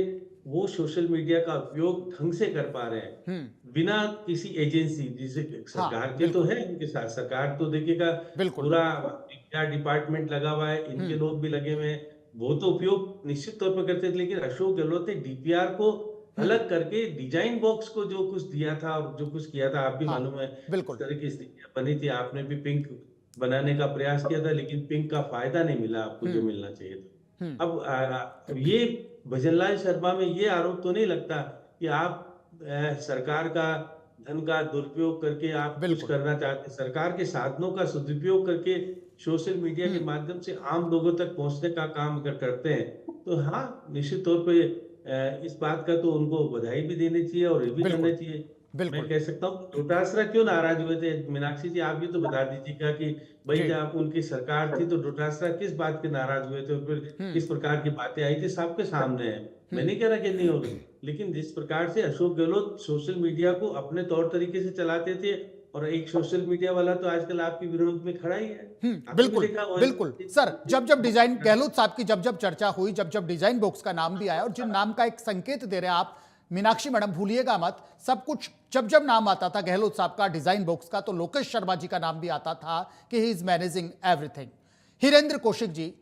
वो सोशल मीडिया का उपयोग ढंग से कर पा रहे हैं बिना किसी एजेंसी, जिसे सरकार के तो है उनके साथ, सरकार तो देखिएगा पूरा डिपार्टमेंट लगा हुआ है, इनके लोग भी लगे हुए हैं, वो तो उपयोग निश्चित तौर पर करते थे। लेकिन अशोक गहलोत ने डीपीआर को अलग करके डिजाइन बॉक्स को जो कुछ दिया था और जो कुछ किया था, आप भी मालूम है इस तरह की स्थितियां बनी थी, आपने भी पिंक बनाने का प्रयास किया था, लेकिन पिंक का फायदा नहीं मिला आपको जो मिलना चाहिए था। अब ये भजनलाल शर्मा में ये आरोप तो नहीं लगता कि आप सरकार का धन का दुरुपयोग करके आप कुछ करना चाहते, सरकार के साधनों का सदुपयोग करके सोशल मीडिया के माध्यम से आम लोगों तक पहुंचने का काम अगर करते हैं तो हाँ, निश्चित तौर पे इस बात का तो उनको बधाई भी देनी चाहिए और ये भी करना चाहिए। मैं कह सकता हूँ डोटासरा क्यों नाराज हुए थे, मीनाक्षी जी आप ये तो बता दीजिएगा कि भाई जब उनकी सरकार थी तो डोटासरा किस बात के नाराज हुए थे, फिर किस प्रकार की बातें आई थी, सबके सामने है, मैं नहीं कह रहा कि नहीं हो रही, लेकिन जिस प्रकार से अशोक गहलोत सोशल मीडिया को अपने तौर तरीके से चलाते थे, और एक सोशल मीडिया वाला तो आजकल आपके विरोध में खड़ा ही है। आपने भी बिल्कुल देखा होगा। बिल्कुल सर, जब जब डिजाइन गहलोत साहब की जब जब चर्चा हुई, जब जब डिजाइन बॉक्स का नाम भी आया, और जिन नाम का एक संकेत दे रहे हैं आप मीनाक्षी मैडम, भूलिएगा मत, सब कुछ जब जब नाम आता था गहलोत साहब का डिजाइन बॉक्स का, तो लोकेश शर्मा जी का नाम भी आता था कि he is managing everything. Hirendra Kaushik ji,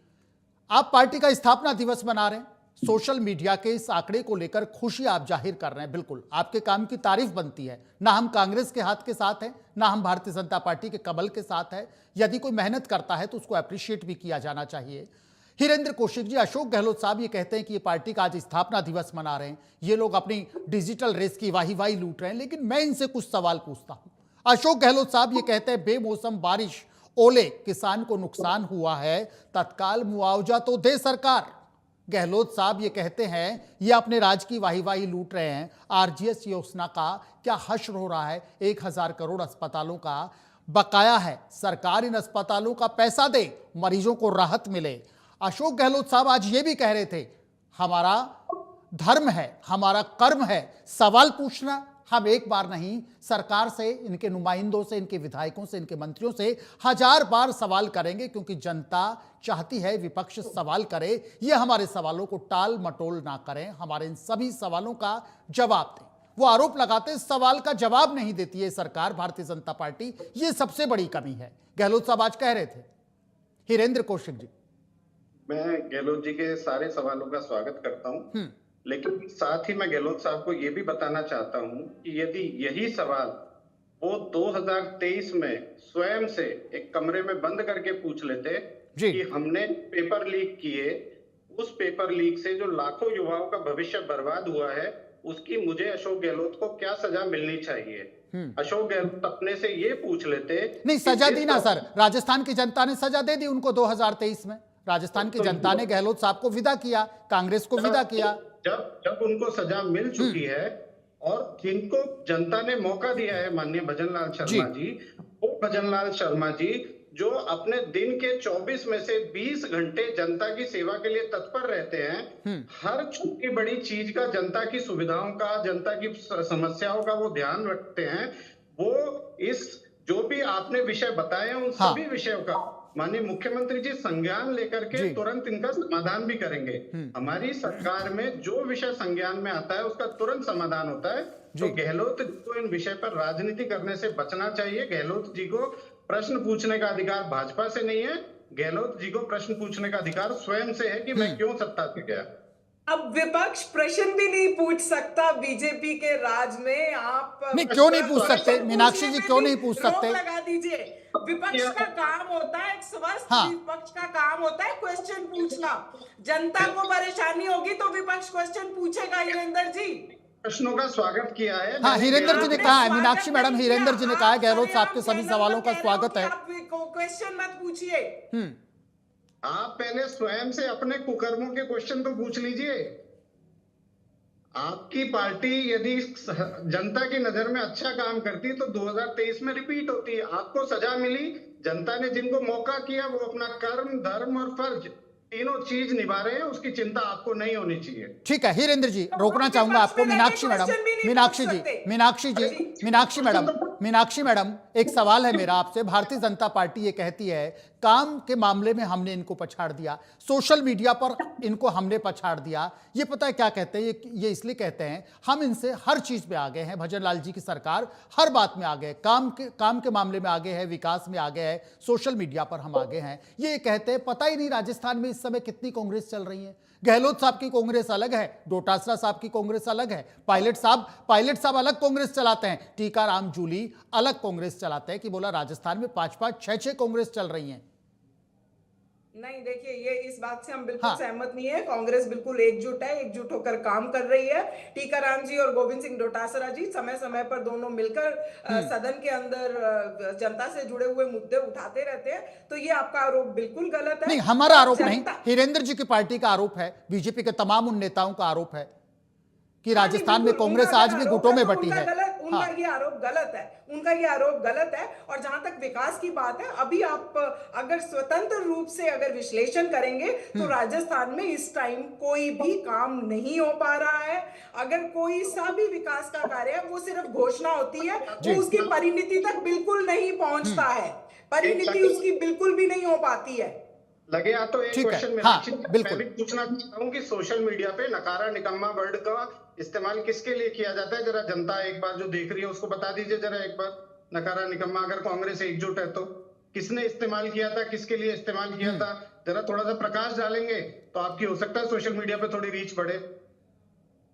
आप पार्टी का स्थापना दिवस मना रहे हैं, सोशल मीडिया के इस आंकड़े को लेकर खुशी आप जाहिर कर रहे हैं, बिल्कुल आपके काम की तारीफ बनती है। ना हम कांग्रेस के हाथ के साथ हैं, ना हम भारतीय जनता पार्टी के कमल के साथ है। यदि कोई मेहनत करता है तो उसको अप्रिशिएट भी किया जाना चाहिए। हिरेंद्र कौशिक जी, अशोक गहलोत साहब ये कहते हैं कि ये पार्टी का आज स्थापना दिवस मना रहे हैं, ये लोग अपनी डिजिटल रेस की वाही वाही लूट रहे हैं, लेकिन मैं इनसे कुछ सवाल पूछता हूं। अशोक गहलोत साहब ये कहते हैं बेमौसम बारिश, ओले, किसान को नुकसान हुआ है, तत्काल मुआवजा तो दे सरकार। गहलोत साहब ये कहते हैं ये अपने राज की वाही वाही लूट रहे हैं। आरजीएस योजना का क्या हश्र हो रहा है? 1000 करोड़ अस्पतालों का बकाया है, सरकार इन अस्पतालों का पैसा दे, मरीजों को राहत मिले। अशोक गहलोत साहब आज ये भी कह रहे थे हमारा धर्म है, हमारा कर्म है सवाल पूछना। हम एक बार नहीं, सरकार से, इनके नुमाइंदों से, इनके विधायकों से, इनके मंत्रियों से 1000 बार सवाल करेंगे, क्योंकि जनता चाहती है विपक्ष सवाल करे, ये हमारे सवालों को टाल मटोल ना करें, हमारे इन सभी सवालों का जवाब दें। वो आरोप लगाते सवाल का जवाब नहीं देती है सरकार, भारतीय जनता पार्टी, ये सबसे बड़ी कमी है। गहलोत साहब आज कह रहे थे। हिरेंद्र कौशिक जी, मैं गहलोत जी के सारे सवालों का स्वागत करता हूं, लेकिन साथ ही मैं गहलोत साहब को यह भी बताना चाहता हूं कि यदि यही सवाल वो 2023 में स्वयं से एक कमरे में बंद करके पूछ लेते कि हमने पेपर लीक किए, उस पेपर लीक से जो लाखों युवाओं का भविष्य बर्बाद हुआ है, उसकी मुझे अशोक गहलोत को क्या सजा मिलनी चाहिए, अशोक गहलोत अपने से ये पूछ लेते। नहीं, सजा दी ना सर, राजस्थान की जनता ने सजा दे दी उनको 2023 में। राजस्थान की जनता ने गहलोत साहब को विदा किया, कांग्रेस को विदा किया। जब उनको सजा मिल चुकी है और जिनको जनता ने मौका दिया है, माननीय भजन लाल शर्मा जी, वो भजन लाल शर्मा जी जो अपने दिन के 24 में से 20 घंटे जनता की सेवा के लिए तत्पर रहते हैं, हर छोटी बड़ी चीज का, जनता की सुविधाओं का, जनता की समस्याओं का वो ध्यान रखते हैं। वो इस जो भी आपने विषय बताए उन सभी विषयों का माननीय मुख्यमंत्री जी संज्ञान लेकर के तुरंत इनका समाधान भी करेंगे। हमारी सरकार में जो विषय संज्ञान में आता है उसका तुरंत समाधान होता है। तो गहलोत जी को इन विषय पर राजनीति करने से बचना चाहिए। गहलोत जी को प्रश्न पूछने का अधिकार भाजपा से नहीं है, गहलोत जी को प्रश्न पूछने का अधिकार स्वयं से है कि मैं क्यों सत्ता से गया। अब विपक्ष प्रश्न भी नहीं पूछ सकता बीजेपी के राज में। आप नहीं, क्यों नहीं पूछ सकते मीनाक्षी जी, क्यों नहीं पूछ सकते? लगा दीजिए, विपक्ष का काम होता है, एक स्वस्थ विपक्ष का काम होता है क्वेश्चन पूछना। जनता को परेशानी होगी तो विपक्ष क्वेश्चन पूछेगा। हिरेंद्र जी, प्रश्नों का स्वागत किया है। हाँ, हिरेंद्र जी ने कहा है, मीनाक्षी मैडम, हिरेंद्र जी ने कहा है गहलोत साहब के सभी सवालों का स्वागत है। क्वेश्चन मत पूछिए। आप पहले स्वयं से अपने कुकर्मों के क्वेश्चन तो पूछ लीजिए। आपकी पार्टी यदि जनता की नजर में अच्छा काम करती तो 2023 में रिपीट होती। आपको सजा मिली, जनता ने जिनको मौका किया वो अपना कर्म, धर्म और फर्ज तीनों चीज निभा रहे हैं, उसकी चिंता आपको नहीं होनी चाहिए। ठीक है हिरेंद्र जी, रोकना चाहूंगा आपको। मीनाक्षी मैडम, मीनाक्षी मैडम, एक सवाल है मेरा आपसे। भारतीय जनता पार्टी ये कहती है काम के मामले में हमने इनको पछाड़ दिया, सोशल मीडिया पर इनको हमने पछाड़ दिया। ये पता है क्या कहते हैं? ये इसलिए कहते हैं हम इनसे हर चीज में आगे हैं, भजन लाल जी की सरकार हर बात में आगे है, काम के मामले में आगे है, विकास में आगे है, सोशल मीडिया पर हम आगे हैं। ये कहते हैं पता ही नहीं राजस्थान में इस समय कितनी कांग्रेस चल रही है। गहलोत साहब की कांग्रेस अलग है, डोटासरा साहब की कांग्रेस अलग है, पायलट साहब अलग कांग्रेस चलाते हैं, टीकाराम जूली अलग कांग्रेस चलाते हैं। कि बोला राजस्थान में 5-5, 6-6 कांग्रेस चल रही हैं। नहीं, देखिए, ये इस बात से हम बिल्कुल सहमत नहीं है। कांग्रेस बिल्कुल एकजुट है, एकजुट होकर काम कर रही है। टीकाराम जी और गोविंद सिंह डोटासरा जी समय समय पर दोनों मिलकर सदन के अंदर जनता से जुड़े हुए मुद्दे उठाते रहते हैं। तो ये आपका आरोप बिल्कुल गलत है। नहीं, हमारा आरोप नहीं, हिरेंद्र जी की पार्टी का आरोप है, बीजेपी के तमाम उन नेताओं का आरोप है कि राजस्थान में कांग्रेस आज भी गुटों में बटी है। उनका हाँ। ये आरोप गलत है, उनका ये आरोप गलत है। और जहां तक विकास की बात है, अभी आप अगर स्वतंत्र रूप से अगर विश्लेषण करेंगे तो राजस्थान में इस टाइम कोई भी काम नहीं हो पा रहा है। अगर कोई सा भी विकास का कार्य है, वो सिर्फ घोषणा होती है, जी। वो उसकी परिणति तक बिल्कुल नहीं पहुंचता है, परिणति उसकी बिल्कुल भी नहीं हो पाती है। लगे या तो एक ठीक है, क्वेश्चन हाँ, मीनाक्षी जी, बिल्कुल। मैं भी पूछना चाहता हूँ कि सोशल मीडिया पे नकारा निकम्मा वर्ड का इस्तेमाल किसके लिए किया जाता है? जरा जनता एक बार जो देख रही है उसको बता दीजिए जरा एक बार। नकारा निकम्मा अगर कांग्रेस एकजुट है तो किसने इस्तेमाल किया था, किसके लिए इस्तेमाल किया था? जरा थोड़ा सा प्रकाश डालेंगे तो आपकी हो सकता है सोशल मीडिया पे थोड़ी रीच बढ़े।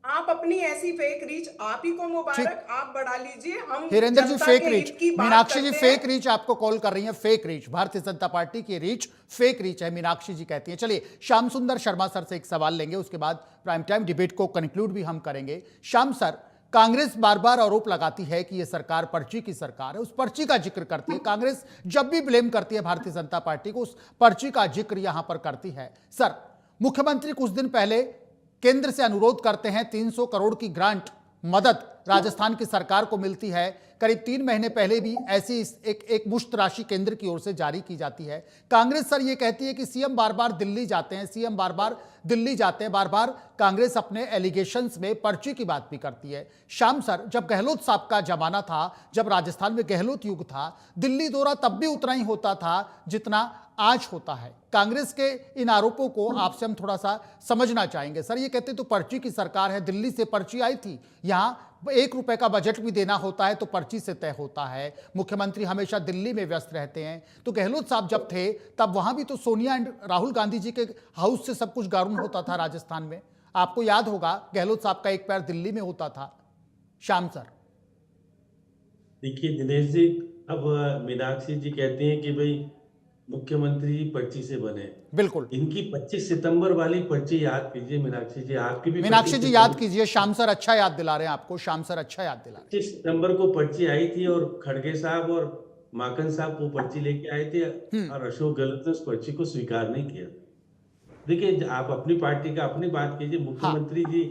आप अपनी ऐसी फेक रीच, आप ही को ठीक। मुबारक, आप बढ़ा लीजिए। हम हिरेंद्र जी, जनता फेक के रीच, हित की बात मीनाक्षी जी करते फेक हैं। रीच आपको कॉल कर रही है, fake reach, Bharatiya Janata party की रीच फेक रीच है, मीनाक्षी जी कहती है। चलिए श्याम सुंदर शर्मा सर से एक सवाल लेंगे, उसके बाद प्राइम टाइम डिबेट को कंक्लूड भी हम करेंगे। श्याम सर, कांग्रेस बार बार आरोप लगाती है कि यह सरकार पर्ची की सरकार है, उस पर्ची का जिक्र करती है कांग्रेस, जब भी ब्लेम करती है भारतीय जनता पार्टी को, उस पर्ची का जिक्र यहां पर करती है। सर, मुख्यमंत्री कुछ दिन पहले केंद्र से अनुरोध करते हैं, 300 करोड़ की ग्रांट मदद राजस्थान की सरकार को मिलती है। करीब 3 महीने पहले भी ऐसी एक मुश्त राशि केंद्र की ओर से जारी की जाती है। कांग्रेस सर ये कहती है कि सीएम बार बार दिल्ली जाते हैं, सीएम बार बार दिल्ली जाते हैं, बार बार कांग्रेस अपने एलिगेशंस में पर्ची की बात भी करती है। श्याम सर, जब गहलोत साहब का जमाना था, जब राजस्थान में गहलोत युग था, दिल्ली दौरा तब भी उतना ही होता था जितना आज होता है। कांग्रेस के इन आरोपों को आपसे हम थोड़ा सा समझना चाहेंगे। सर ये कहते तो पर्ची की सरकार है, दिल्ली से पर्ची आई थी, यहां 1 रुपए का बजट भी देना होता है तो पर्ची से तय होता है, मुख्यमंत्री हमेशा दिल्ली में व्यस्त रहते हैं। तो गहलोत साहब जब थे तब वहां भी तो सोनिया एंड राहुल गांधी जी के हाउस से सब कुछ गारुन होता था राजस्थान में, आपको याद होगा गहलोत साहब का एक पैर दिल्ली में होता था। श्याम सर, देखिए दिनेश जी, अब मीनाक्षी जी कहती हैं कि भाई मुख्यमंत्री पर्ची से बने। बिल्कुल इनकी 25 सितंबर वाली पर्ची याद कीजिए मीनाक्षी जी, आपकी भी मीनाक्षी 25 जी याद सितंबर कीजिए। श्याम सर अच्छा याद दिला रहे हैं आपको, श्याम सर अच्छा याद दिला रहे 25 सितंबर को पर्ची आई थी और खड़गे साहब और माकन साहब वो पर्ची लेके आए थे और अशोक गहलोत ने उस पर्ची को स्वीकार नहीं किया। देखिए आप अपनी पार्टी का अपनी बात कीजिए, मुख्यमंत्री जी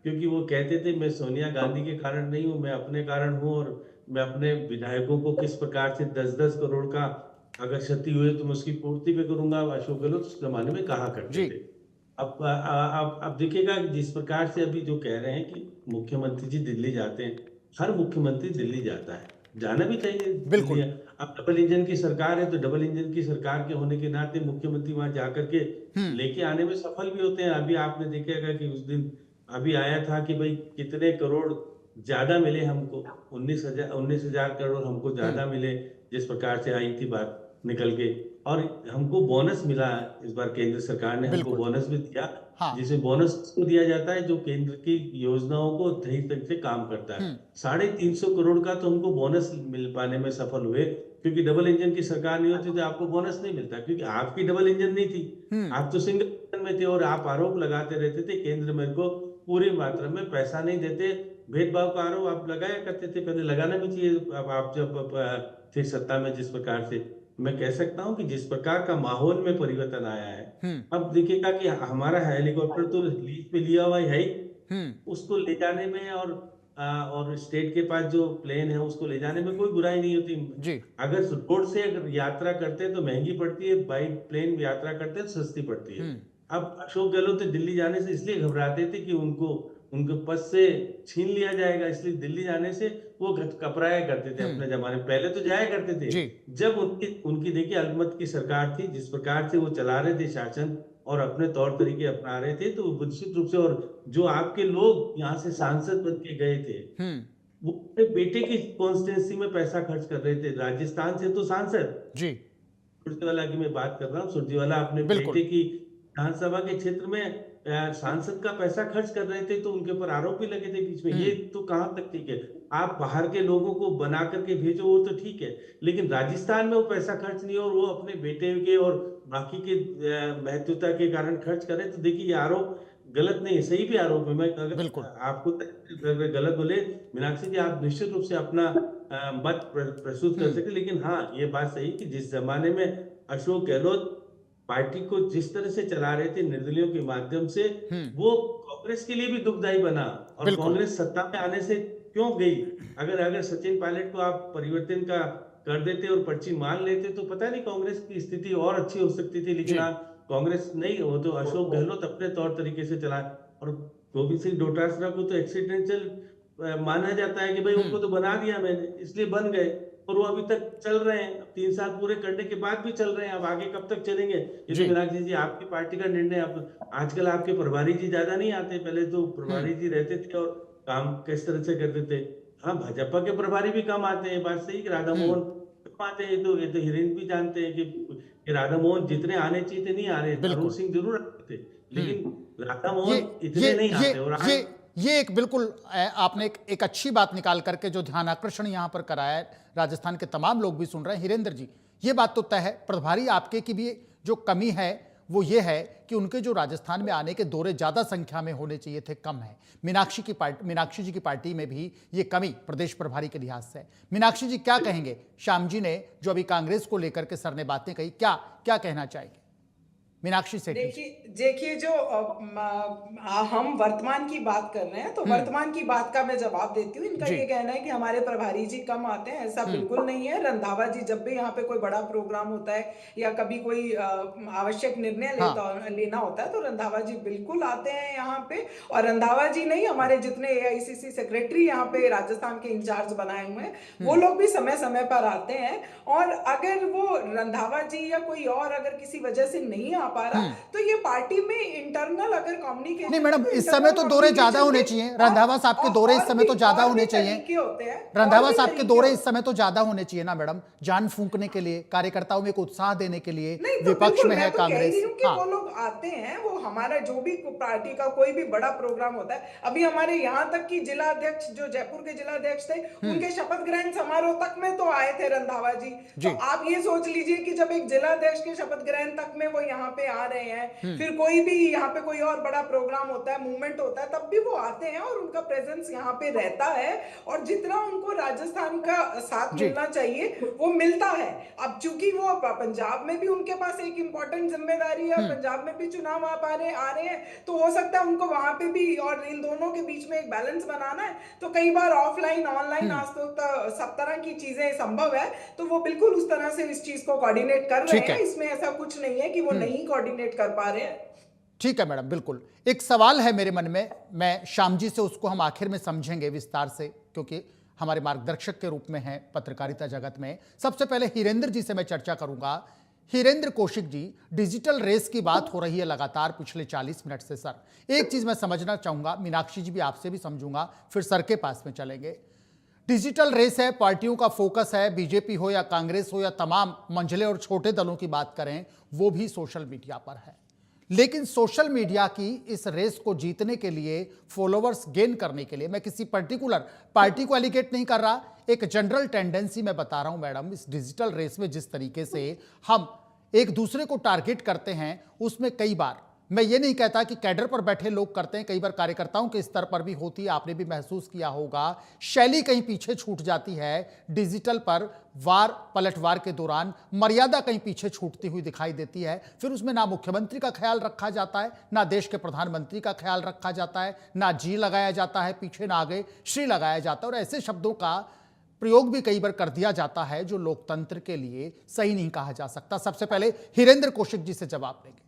क्योंकि वो कहते थे मैं सोनिया गांधी के कारण नहीं हूँ, मैं अपने कारण हूँ और मैं अपने विधायकों को किस प्रकार से 10-10 करोड़ का अगर क्षति हुई तो मैं उसकी पूर्ति भी करूंगा, अशोक गहलोत उस जमाने में कहा करते जी। थे। अब देखिएगा कि जिस प्रकार से अभी जो कह रहे हैं कि मुख्यमंत्री जी दिल्ली जाते हैं, हर मुख्यमंत्री दिल्ली जाता है, जाना भी चाहिए बिल्कुल। दिल्ली। अब डबल इंजन की सरकार है तो डबल इंजन की सरकार के होने के नाते मुख्यमंत्री वहां जाकर के लेके आने में सफल भी होते हैं। अभी आपने देखेगा कि उस दिन अभी आया था कि भाई कितने करोड़ ज्यादा मिले हमको, 19,000 करोड़ हमको ज्यादा मिले, जिस प्रकार से आई थी बात निकल के। और हमको बोनस मिला इस बार, केंद्र सरकार ने हमको बिल्कुल। बोनस भी दिया। हाँ। जिसे बोनस को दिया जाता है जो केंद्र की योजनाओं को सही तरह से काम करता है। 350 करोड़ का तो हमको बोनस मिल पाने में सफल हुए, क्योंकि डबल इंजन की सरकार नहीं होती तो आपको बोनस नहीं मिलता, क्योंकि आपकी डबल इंजन नहीं थी, आप तो सिंगल इंजन में थे। और आप आरोप लगाते रहते थे केंद्र मेरे को पूरी मात्रा में पैसा नहीं देते, भेदभाव का आरोप आप लगाया करते थे, पहले लगाना भी चाहिए। अब आप जब थे सत्ता में, जिस प्रकार से मैं कह सकता हूं कि जिस प्रकार का माहौल में परिवर्तन आया है, अब देखिएगा कि हमारा हेलीकॉप्टर तो लीज पे लिया हुआ है ही, उसको ले जाने में और स्टेट के पास जो प्लेन है उसको ले जाने में कोई बुराई नहीं होती जी। अगर रोड से अगर यात्रा करते हैं तो महंगी पड़ती है, बाई प्लेन यात्रा करते हैं तो सस्ती पड़ती है। अब अशोक गहलोत तो दिल्ली जाने से इसलिए घबराते थे कि उनको उनके पद से छीन लिया जाएगा, इसलिए दिल्ली जाने से वो कपराया करते थे अपने जमाने में। पहले तो जाया करते थे जी। जब उनकी देखिए अल्पमत की सरकार थी, जिस प्रकार से वो चला रहे थे शासन और अपने तौर तरीके अपना रहे थे, तो निश्चित रूप से, और जो आपके लोग यहाँ से सांसद बन के गए थे वो अपने बेटे की कॉन्स्टिट्यूंसी में पैसा खर्च कर रहे थे। राजस्थान से तो सांसद जी। सुरजेवाला की मैं बात कर रहा हूँ, सुरजेवाला अपने बिल्कुल। बेटे की विधानसभा के क्षेत्र में सांसद का पैसा खर्च कर रहे थे, तो उनके ऊपर आरोप भी लगे थे बीच में। ये तो कहाँ तक ठीक है? आप बाहर के लोगों को बना करके भेजो वो तो ठीक है, लेकिन राजस्थान में वो पैसा खर्च नहीं और वो अपने बेटे के और बाकी के महत्वता के कारण खर्च करे, तो देखिए ये आरोप गलत नहीं है, सही भी आरोप है। मैं बिल्कुल। अगर आपको गलत बोले मीनाक्षी जी, आप निश्चित रूप से अपना मत प्रस्तुत कर सकते, लेकिन हाँ ये बात सही कि जिस जमाने में अशोक गहलोत पार्टी को जिस तरह से चला रहे थे निर्दलियों के माध्यम से, वो कांग्रेस के लिए भी दुखदायी बना। और बिल्कुल। कांग्रेस सत्ता में आने से क्यों गई? अगर अगर सचिन पायलट को आप परिवर्तन का कर देते और पर्ची मान लेते तो पता नहीं कांग्रेस की स्थिति और अच्छी हो सकती थी, जी। लेकिन आप कांग्रेस नहीं हो तो अशोक गहलोत अपने तौर तरीके से चला। और गोविंद सिंह डोटासरा को तो एक्सीडेंटल माना जाता है कि भाई उनको तो बना दिया मैंने इसलिए बन गए, और वो अभी तक चल रहे हैं। अब 3 साल पूरे करने के बाद भी चल रहे हैं, अब आगे कब तक चलेंगे? ये जी। तो मीनाक्षी जी आपकी पार्टी का निर्णय। अब आजकल आपके प्रभारी जी ज्यादा नहीं आते, पहले तो प्रभारी जी रहते थे और काम किस तरह से करते थे। हाँ, भाजपा के प्रभारी भी कम आते हैं, बात सही। राधा मोहन कम आते हैं, ये तो हिरेन भी जानते हैं कि राधा मोहन जितने आने चाहिए थे नहीं आ रहे। अरुण बिल्कुल। सिंह जरूर आते थे, लेकिन राधा ये मोहन इतने नहीं आते। और आज ये एक बिल्कुल आपने एक अच्छी बात निकाल करके जो ध्यान आकर्षण यहां पर कराया है, राजस्थान के तमाम लोग भी सुन रहे हैं। हिरेंद्र जी, ये बात तो तय है, प्रभारी आपके की भी जो कमी है वो ये है कि उनके जो राजस्थान में आने के दौरे ज्यादा संख्या में होने चाहिए थे, कम है। मीनाक्षी जी की पार्टी में भी ये कमी प्रदेश प्रभारी के लिहाज से है। मीनाक्षी जी क्या कहेंगे? श्याम जी ने जो अभी कांग्रेस को लेकर के सर ने बातें कही, क्या कहना चाहेंगे मीनाक्षी सेठी? देखिए जो हम वर्तमान की बात कर रहे हैं तो वर्तमान की बात का मैं जवाब देती हूँ। इनका जी। ये कहना है कि हमारे प्रभारी जी कम आते हैं, ऐसा बिल्कुल नहीं है। रंधावा जी जब भी यहाँ पे कोई बड़ा प्रोग्राम होता है या कभी कोई आवश्यक निर्णय लेना होता है तो रंधावा जी बिल्कुल आते हैं यहाँ पे। और रंधावा जी नहीं, हमारे जितने AICC सेक्रेटरी यहाँ पे राजस्थान के इंचार्ज बनाए हुए हैं वो लोग भी समय समय पर आते हैं। और अगर वो रंधावा जी या कोई और अगर किसी वजह से नहीं आ पा रहा तो ये पार्टी में इंटरनल अगर कम्युनिकेशन। नहीं मैडम, इस समय तो दौरे ज्यादा होने चाहिए। रंधावा साहब के दौरे इस समय तो ज्यादा होने चाहिए। रंधावा साहब के दौरे इस समय तो ज्यादा होने चाहिए ना मैडम, जान फूंकने के लिए, कार्यकर्ताओं में एक उत्साह देने के लिए। विपक्ष में है कांग्रेस। वो लोग आते हैं, वो हमारा जो भी पार्टी का कोई भी बड़ा प्रोग्राम होता है, अभी हमारे यहाँ तक कि जिला अध्यक्ष जो जयपुर के जिला अध्यक्ष थे उनके शपथ ग्रहण समारोह तक में तो आए थे रंधावा जी। तो आप ये सोच लीजिए कि जब एक जिला अध्यक्ष के शपथ ग्रहण तक में वो यहाँ पे आ रहे हैं, फिर कोई भी यहाँ पे कोई और बड़ा प्रोग्राम होता है, मूवमेंट होता है, तब भी वो आते हैं और उनका प्रेजेंस यहाँ पे रहता है। और जितना उनको राजस्थान का साथ मिलना चाहिए वो मिलता है। अब चूंकि वो पंजाब में भी उनके पास एक इंपॉर्टेंट जिम्मेदारी है और पंजाब में भी चुनाव आ रहे हैं, तो हो सकता है उनको वहां पे भी, और इन दोनों के बीच में एक बैलेंस बनाना है। तो कई बार ऑफलाइन ऑनलाइन आज तो सब तरह की चीजें संभव है, तो वो बिल्कुल उस तरह से इस चीज को कोऑर्डिनेट कर रहे हैं। इसमें ऐसा कुछ नहीं है कि वो नहीं कोऑर्डिनेट कर पा रहे हैं। ठीक है मैडम, बिल्कुल। एक सवाल है मेरे मन में, मैं श्याम जी से उसको हम आखिर में समझेंगे विस्तार से, क्योंकि हमारे मार्गदर्शक के रूप में हैं पत्रकारिता जगत में। सबसे पहले हिरेंद्र जी से मैं चर्चा करूंगा। हिरेंद्र कौशिक जी, डिजिटल रेस की बात हो रही है लगातार पिछले 40 मिनट से। सर एक चीज मैं समझना चाहूंगा, मीनाक्षी जी भी आपसे भी समझूंगा, फिर सर के पास में चलेंगे। डिजिटल रेस है, पार्टियों का फोकस है, बीजेपी हो या कांग्रेस हो या तमाम मंझले और छोटे दलों की बात करें, वो भी सोशल मीडिया पर है। लेकिन सोशल मीडिया की इस रेस को जीतने के लिए, फॉलोअर्स गेन करने के लिए, मैं किसी पर्टिकुलर पार्टी को एलिगेट नहीं कर रहा, एक जनरल टेंडेंसी मैं बता रहा हूं मैडम। इस डिजिटल रेस में जिस तरीके से हम एक दूसरे को टारगेट करते हैं, उसमें कई बार, मैं ये नहीं कहता कि कैडर पर बैठे लोग करते हैं, कई बार कार्यकर्ताओं के स्तर पर भी होती है। आपने भी महसूस किया होगा, शैली कहीं पीछे छूट जाती है। डिजिटल पर वार पलटवार के दौरान मर्यादा कहीं पीछे छूटती हुई दिखाई देती है। फिर उसमें ना मुख्यमंत्री का ख्याल रखा जाता है, ना देश के प्रधानमंत्री का ख्याल रखा जाता है, ना जी लगाया जाता है, पीछे ना आगे श्री लगाया जाता है, और ऐसे शब्दों का प्रयोग भी कई बार कर दिया जाता है जो लोकतंत्र के लिए सही नहीं कहा जा सकता। सबसे पहले हिरेंद्र कौशिक जी से जवाब देंगे।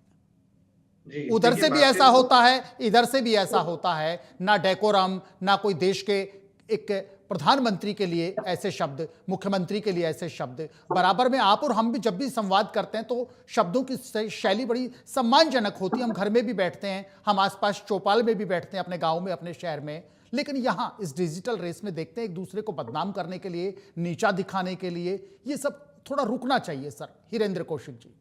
उधर से भी ऐसा होता है, इधर से भी ऐसा होता है, ना डेकोरम, ना कोई देश के एक प्रधानमंत्री के लिए ऐसे शब्द, मुख्यमंत्री के लिए ऐसे शब्द। बराबर में आप और हम भी जब भी संवाद करते हैं तो शब्दों की शैली बड़ी सम्मानजनक होती है। हम घर में भी बैठते हैं, हम आसपास चौपाल में भी बैठते हैं, अपने गांव में, अपने शहर में। लेकिन यहां इस डिजिटल रेस में देखते हैं एक दूसरे को बदनाम करने के लिए, नीचा दिखाने के लिए। ये सब थोड़ा रुकना चाहिए सर। हिरेंद्र कौशिक जी,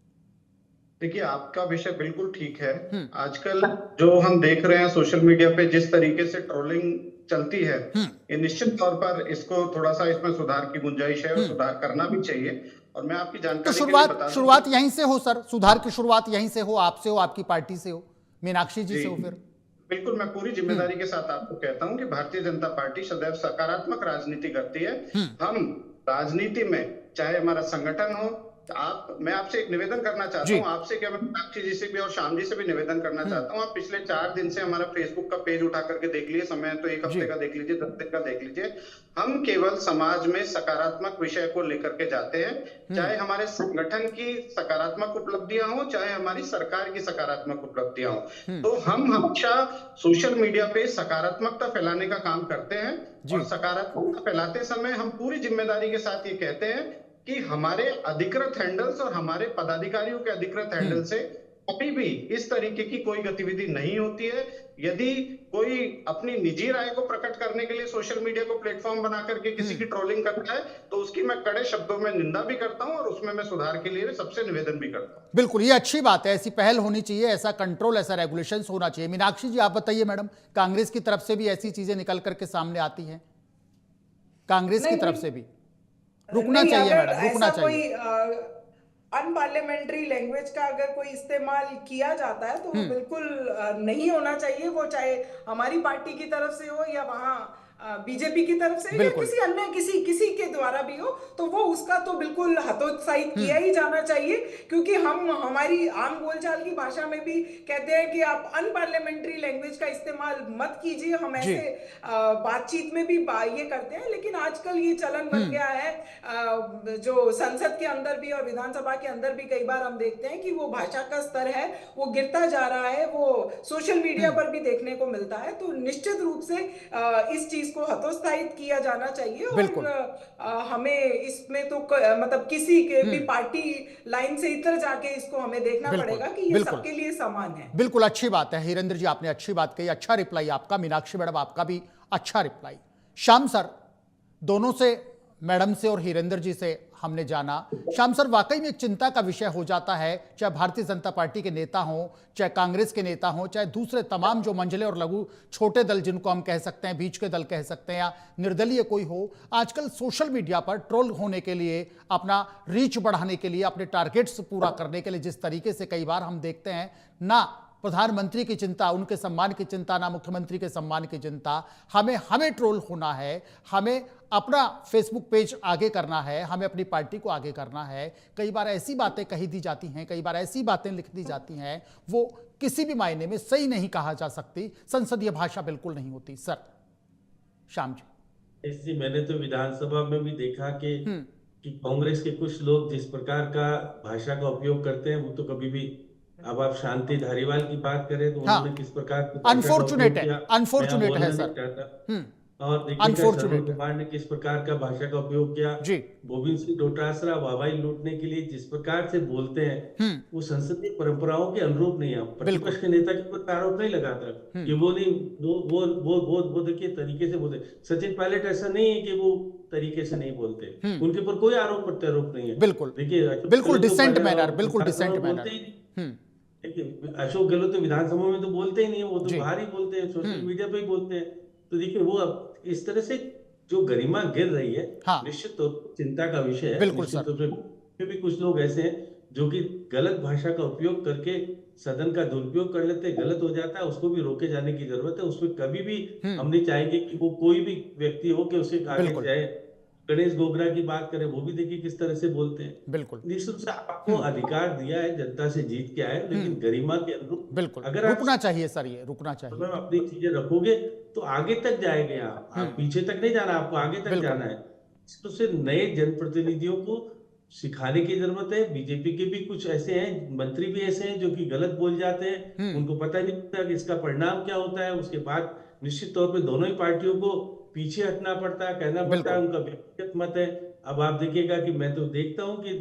देखिए, आपका विषय बिल्कुल ठीक है। आजकल जो हम देख रहे हैं सोशल मीडिया पे जिस तरीके से ट्रोलिंग चलती है, ये निश्चित तौर पर इसको थोड़ा सा इसमें सुधार की गुंजाइश है और सुधार करना भी चाहिए। और मैं आपकी जानकारी तो शुरुआत यहीं से हो सर, सुधार की शुरुआत यहीं से हो, आपसे हो, आपकी पार्टी से हो, मीनाक्षी जी से हो। फिर बिल्कुल, मैं पूरी जिम्मेदारी के साथ आपको कहता हूं कि भारतीय जनता पार्टी सदैव सकारात्मक राजनीति करती है। हम राजनीति में, चाहे हमारा संगठन हो, मैं आपसे एक निवेदन करना चाहता जी। हूँ, आपसे क्या, मैं मीनाक्षी जी से भी और श्याम जी से भी निवेदन करना चाहता हूँ। आप पिछले 4 दिन से हमारा फेसबुक का पेज उठा करके देख लीजिए, समय तो 1 जी। हफ्ते का देख लीजिए, 10 दिन का देख लीजिए। हम केवल समाज में सकारात्मक विषय को लेकर के जाते हैं, चाहे हमारे संगठन की सकारात्मक उपलब्धियां हो, चाहे हमारी सरकार की सकारात्मक उपलब्धियां हो। तो हम हमेशा सोशल मीडिया पे सकारात्मकता फैलाने का काम करते हैं, जी। और सकारात्मकता फैलाते समय हम पूरी जिम्मेदारी के साथ ये कहते हैं कि हमारे अधिकृत हैंडल्स और हमारे पदाधिकारियों के अधिकृत हैंडल से कभी भी इस तरीके की कोई गतिविधि नहीं होती है। यदि कोई अपनी निजी राय को प्रकट करने के लिए सोशल मीडिया को प्लेटफॉर्म बना करके किसी की ट्रोलिंग करता है, तो उसकी मैं कड़े शब्दों में निंदा भी करता हूं, और उसमें मैं सुधार के लिए सबसे निवेदन भी करता हूं। बिल्कुल, ये अच्छी बात है, ऐसी पहल होनी चाहिए, ऐसा कंट्रोल, ऐसा रेगुलेशन होना चाहिए। मीनाक्षी जी, आप बताइए मैडम, कांग्रेस की तरफ से भी ऐसी चीजें निकल करके सामने आती हैं? कांग्रेस की नहीं, तरफ नहीं, से भी रुकना नहीं, चाहिए अगर मैडम, रुकना ऐसा कोई चाहिए। अनपार्लियामेंट्री लैंग्वेज का अगर कोई इस्तेमाल किया जाता है तो वो बिल्कुल नहीं होना चाहिए। वो चाहे हमारी पार्टी की तरफ से हो या वहां बीजेपी की तरफ से या बिल्कुल। किसी अन्य किसी किसी के द्वारा भी हो, तो वो उसका तो बिल्कुल हतोत्साहित किया ही जाना चाहिए। क्योंकि हम हमारी आम बोलचाल की भाषा में भी कहते हैं कि आप अनपार्लियामेंट्री लैंग्वेज का इस्तेमाल मत कीजिए। हम जी। ऐसे बातचीत में भी ये करते हैं, लेकिन आजकल ये चलन बन गया है। जो संसद के अंदर भी और विधानसभा के अंदर भी कई बार हम देखते हैं कि वो भाषा का स्तर है वो गिरता जा रहा है, वो सोशल मीडिया पर भी देखने को मिलता है। तो निश्चित रूप से इस चीज को हतोत्साहित किया जाना चाहिए, बिल्कुल। और हमें इसमें तो मतलब किसी के भी पार्टी लाइन से इतर जाके इसको हमें देखना बिल्कुल, पड़ेगा कि ये बिल्कुल। सबके लिए समान है। बिल्कुल, अच्छी बात है हिरेंद्र जी, आपने अच्छी बात कही, अच्छा रिप्लाई आपका। मीनाक्षी मैडम, आपका भी अच्छा रिप्लाई। श्याम सर, दोनों से, मैडम से और हिरेंद्र जी से हमने जाना, श्याम सर, वाकई में एक चिंता का विषय हो जाता है, चाहे भारतीय जनता पार्टी के नेता हों, चाहे कांग्रेस के नेता हों, चाहे दूसरे तमाम जो मंझले और लघु छोटे दल जिनको हम कह सकते हैं, बीच के दल कह सकते हैं, या निर्दलीय कोई हो, आजकल सोशल मीडिया पर ट्रोल होने के लिए, अपना रीच बढ़ाने के लिए, अपने टारगेट्स पूरा करने के लिए जिस तरीके से कई बार हम देखते हैं, ना प्रधानमंत्री की चिंता, उनके सम्मान की चिंता, ना मुख्यमंत्री के सम्मान की चिंता, हमें ट्रोल होना है, हमें अपना फेसबुक पेज आगे करना है, हमें अपनी पार्टी को आगे करना है। कई बार ऐसी बातें कही दी जाती हैं, कई बार ऐसी बातें लिख दी जाती हैं, वो किसी भी मायने में सही नहीं कहा जा सकती, संसदीय भाषा बिल्कुल नहीं होती। सर श्याम जी। इसी मैंने तो विधानसभा में भी देखा कि कांग्रेस के कुछ लोग जिस प्रकार का भाषा का उपयोग करते हैं, वो तो कभी भी, अब आप शांति धारीवाल की बात करें तो उन्होंने किस प्रकार की भाषा का अनफॉर्चुनेट उपयोग है, किया, अनफॉर्चुनेट मैं है बोलना सर। नहीं चाहता। और देखिएगा अनफॉर्चुनेट श्रवण है कुमार ने किस प्रकार का भाषा का उपयोग किया, जी। गोविंद सिंह डोटासरा वाहवाही लूटने के लिए जिस प्रकार से बोलते हैं, वो संसदीय परंपराओं के अनुरूप नहीं है। प्रतिपक्ष के नेता के ऊपर आरोप नहीं लगाता कि वो नहीं, वो देखिए तरीके से बोलते। सचिन पायलट ऐसा नहीं है कि वो तरीके से नहीं बोलते, उनके ऊपर कोई आरोप प्रत्यारोप नहीं है। बिल्कुल, देखिए बिल्कुल डिसेंट मैनर, बिल्कुल डिसेंट मैनर। देखिए अशोक गहलोत तो विधानसभा में तो बोलते ही नहीं है, वो तो बाहर ही बोलते हैं, सोशल मीडिया पे ही बोलते हैं। तो देखिए वो अब इस तरह से जो गरिमा गिर रही है, निश्चित तौर पर चिंता का विषय है। बिल्कुल निश्चित सर। तौर पे भी कुछ लोग ऐसे हैं जो कि गलत भाषा का उपयोग करके सदन का दुरुपयोग कर लेते हैं, गलत हो जाता है, उसको भी रोके जाने की जरूरत है। उसमें कभी भी हम नहीं चाहेंगे कि वो कोई भी व्यक्ति हो कि उसे आगे जाए। गणेश गोगरा की बात करें, वो भी देखिए किस तरह से बोलते हैं। बिल्कुल, निश्चित रूप से आपको अधिकार दिया है, जनता से जीत के आए, लेकिन गरिमा के अनुरूप बिल्कुल अगर आप रुकना चाहिए सर, ये रुकना चाहिए। अपनी चीजें रखोगे तो आगे तक जाएंगे आप पीछे तक नहीं जाना, आपको आगे तक जाना है। तो से नए जनप्रतिनिधियों को सिखाने की जरूरत है। बीजेपी के भी कुछ ऐसे हैं, मंत्री भी ऐसे हैं जो कि गलत बोल जाते हैं, उनको पता नहीं पड़ता कि इसका परिणाम क्या होता है। उसके बाद निश्चित तौर पे दोनों ही पार्टियों को पीछे हटना पड़ता है, कहना पड़ता है, उनका व्यक्तिगत मत है। अब आप देखिएगा कि मैं तो देखता हूँ कि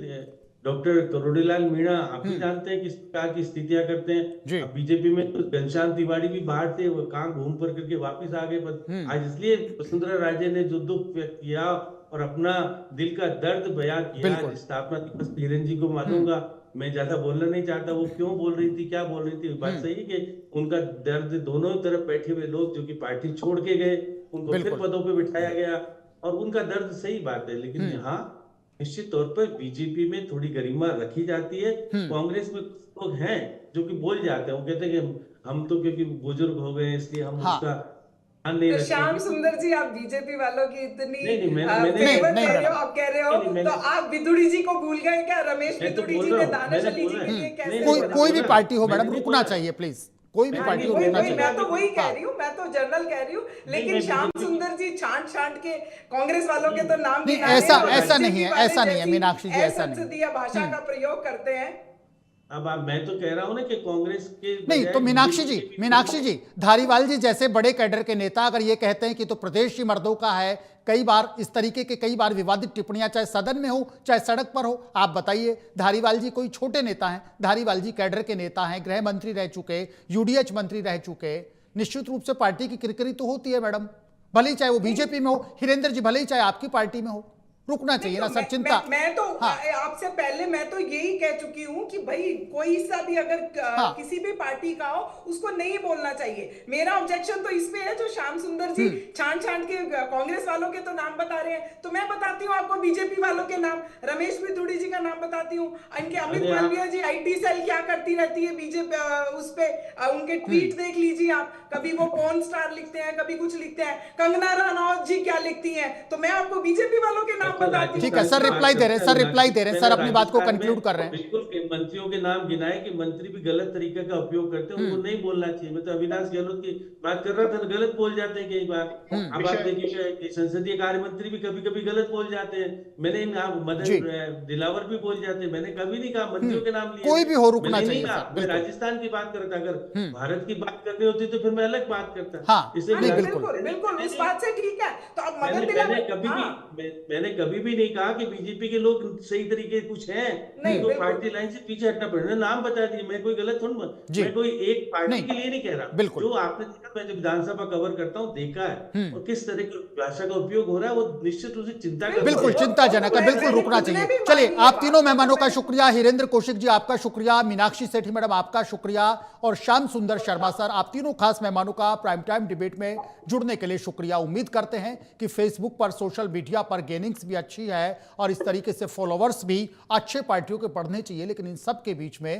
डॉक्टर करोड़ीलाल मीणा, आप भी जानते हैं किस प्रकार की स्थितियां करते हैं। अब बीजेपी में तो घनश्याम तिवारी भी बाहर थे, वो कहाँ घूम पर करके वापस आ गए। पर आज इसलिए वसुंधरा राजे ने जो दुख व्यक्त किया और अपना दिल का दर्द बयान किया, स्थापना दिवस हिरेन जी को मानूंगा, मैं ज्यादा बोलना नहीं चाहता वो क्यों बोल रही थी, क्या बोल रही थी। बात सही है कि उनका दर्द, दोनों तरफ बैठे हुए लोग जो कि पार्टी छोड़ के गए, उनको फिर पदों पे बिठाया गया, और उनका दर्द सही बात है। लेकिन यहाँ निश्चित तौर पर बीजेपी में थोड़ी गरिमा रखी जाती है। कांग्रेस में लोग हैं जो कि बोल जाते हैं, वो कहते हैं कि हम तो क्योंकि बुजुर्ग हो गए इसलिए हम उसका ध्यान नहीं तो रखेगी। श्याम सुंदर जी, आप बीजेपी वालों की इतनी नहीं, मैंने फेवर नहीं, कह रहे हो, मैडम। आप कह रहे हो, नहीं, मैंने- तो आप विदुड़ी जी को भूल गए क्या? रमेश मैं तो विदुड़ी बोल जी रहा ने हूँ, दानिश मैंने अली जी बोला के है। लिए कैसे नहीं, कोई बोला? कोई भी बोला, पार्टी हो मैंने मैडम, नहीं रुकना बोला। चाहिए प्लीज। कोई भी मैं पार्टी नहीं हो, वही रुकना वही चाहिए। मैं तो वही कह हाँ। रही हूँ, मैं तो जनरल कह रही हूँ, लेकिन मैं श्याम बीजेपी सुंदर जी छांट छांट के कांग्रेस वालों के तो नाम नहीं, गिनाने ऐसा- और ऐसा नहीं बीजेपी है, वाले ऐसा नहीं है, जैसी मीनाक्षी जी, ऐसा नहीं है। असंसदीय भाषा का प्रयोग करते हैं। अब मैं तो कह रहा हूँ ना कि कांग्रेस के नहीं तो बजाय मीनाक्षी बीजेपी जी, के भी मीनाक्षी जी, धारीवाल जी जैसे बड़े कैडर के नेता अगर ये कहते हैं कि तो प्रदेश ही मर्दों का है, कई बार इस तरीके के कई बार विवादित टिप्पणियां चाहे सदन में हो चाहे सड़क पर हो, आप बताइए। धारीवाल जी कोई छोटे नेता हैं, धारीवाल जी कैडर के नेता हैं, गृह मंत्री रह चुके, यूडीएच मंत्री रह चुके, निश्चित रूप से पार्टी की किरकिरी तो होती है मैडम, भले ही चाहे वो बीजेपी में हो, हिरेंद्र जी भले ही चाहे आपकी पार्टी में हो, रुकना चाहिए ना तो सर, चिंता। मैं तो हाँ। आपसे पहले मैं तो यही कह चुकी हूँ कि भाई कोई सा भी अगर हाँ। किसी भी पार्टी का हो उसको नहीं बोलना चाहिए। मेरा ऑब्जेक्शन तो इस पे है जो श्याम सुंदर जी छांट छांट के कांग्रेस वालों के तो नाम बता रहे हैं, तो मैं बताती हूँ आपको बीजेपी वालों के नाम, रमेश विदुड़ी जी का नाम बताती हूँ, इनके अमित अरे मालवीय जी आईटी सेल क्या करती रहती है बीजेपी, उस पे उनके ट्वीट देख लीजिए आप, कभी वो पॉर्न स्टार लिखते हैं, कभी कुछ लिखते हैं, कंगना रनौत जी क्या लिखती हैं, तो मैं आपको बीजेपी वालों के नाम बताती हूँ। ठीक है सर, रिप्लाई दे रहे हैं, सर रिप्लाई दे रहे हैं, सर अपनी बात को कंक्लूड कर रहे हैं। बिल्कुल के मंत्रियों के नाम गिनाए कि मंत्री भी गलत तरीके का उपयोग करते हैं, उनको नहीं बोलना चाहिए। मैं तो अविनाश गहलोत की बात कर रहा था, गलत बोल जाते हैं कई बार। अब आप देखिए कि संसदीय कार्य मंत्री भी कभी कभी गलत बोल जाते हैं। मैंने मदन दिलावर भी बोल जाते हैं, मैंने कभी नहीं कहा मंत्रियों के नाम लिए, कोई भी हो, रुकना मैंने चाहिए नहीं कहा। सर, मैं बिल्कुल। राजस्थान की बात कर रहा था, अगर भारत की बात करनी होती तो फिर मैं अलग बात करता। हाँ, इसलिए नहीं, मैं- बिल्कुल। बिल्कुल उस बात से ठीक है। तो अब मैंने मदन मैंने दिलावर, कभी हाँ, भी मैंने कभी भी नहीं कहा कि बीजेपी के लोग सही तरीके कुछ हैं, नहीं, तो बिल्कुल। पार्टी लाइन से पीछे हटना पड़ेगा। नाम बता दिए, मैं कोई गलत थोड़ा, जी। मैं कोई एक पार्टी नहीं, के लिए नहीं कह रहा। बिल्कुल। जो आपने देखा, मैं जो विधानसभा कवर करता हूँ देखा है और किस तरह की भाषा का उपयोग हो रहा है, वो निश्चित रूप से चिंता का बिल्कुल विषय है। चिंताजनक है, बिल्कुल रुकना चाहिए। चलिए, आप तीनों मेहमानों का शुक्रिया, हिरेंद्र कौशिक जी आपका शुक्रिया, मीनाक्षी सेठी मैडम आपका शुक्रिया, और श्याम सुंदर शर्मा सर, आप तीनों खास मेहमानों का प्राइम टाइम डिबेट में जुड़ने के लिए शुक्रिया। उम्मीद करते हैं कि फेसबुक पर, सोशल मीडिया पर गेनिंग्स भी अच्छी है और इस तरीके से फॉलोवर्स भी अच्छे पार्टियों के बढ़ने चाहिए, लेकिन इन सब के बीच में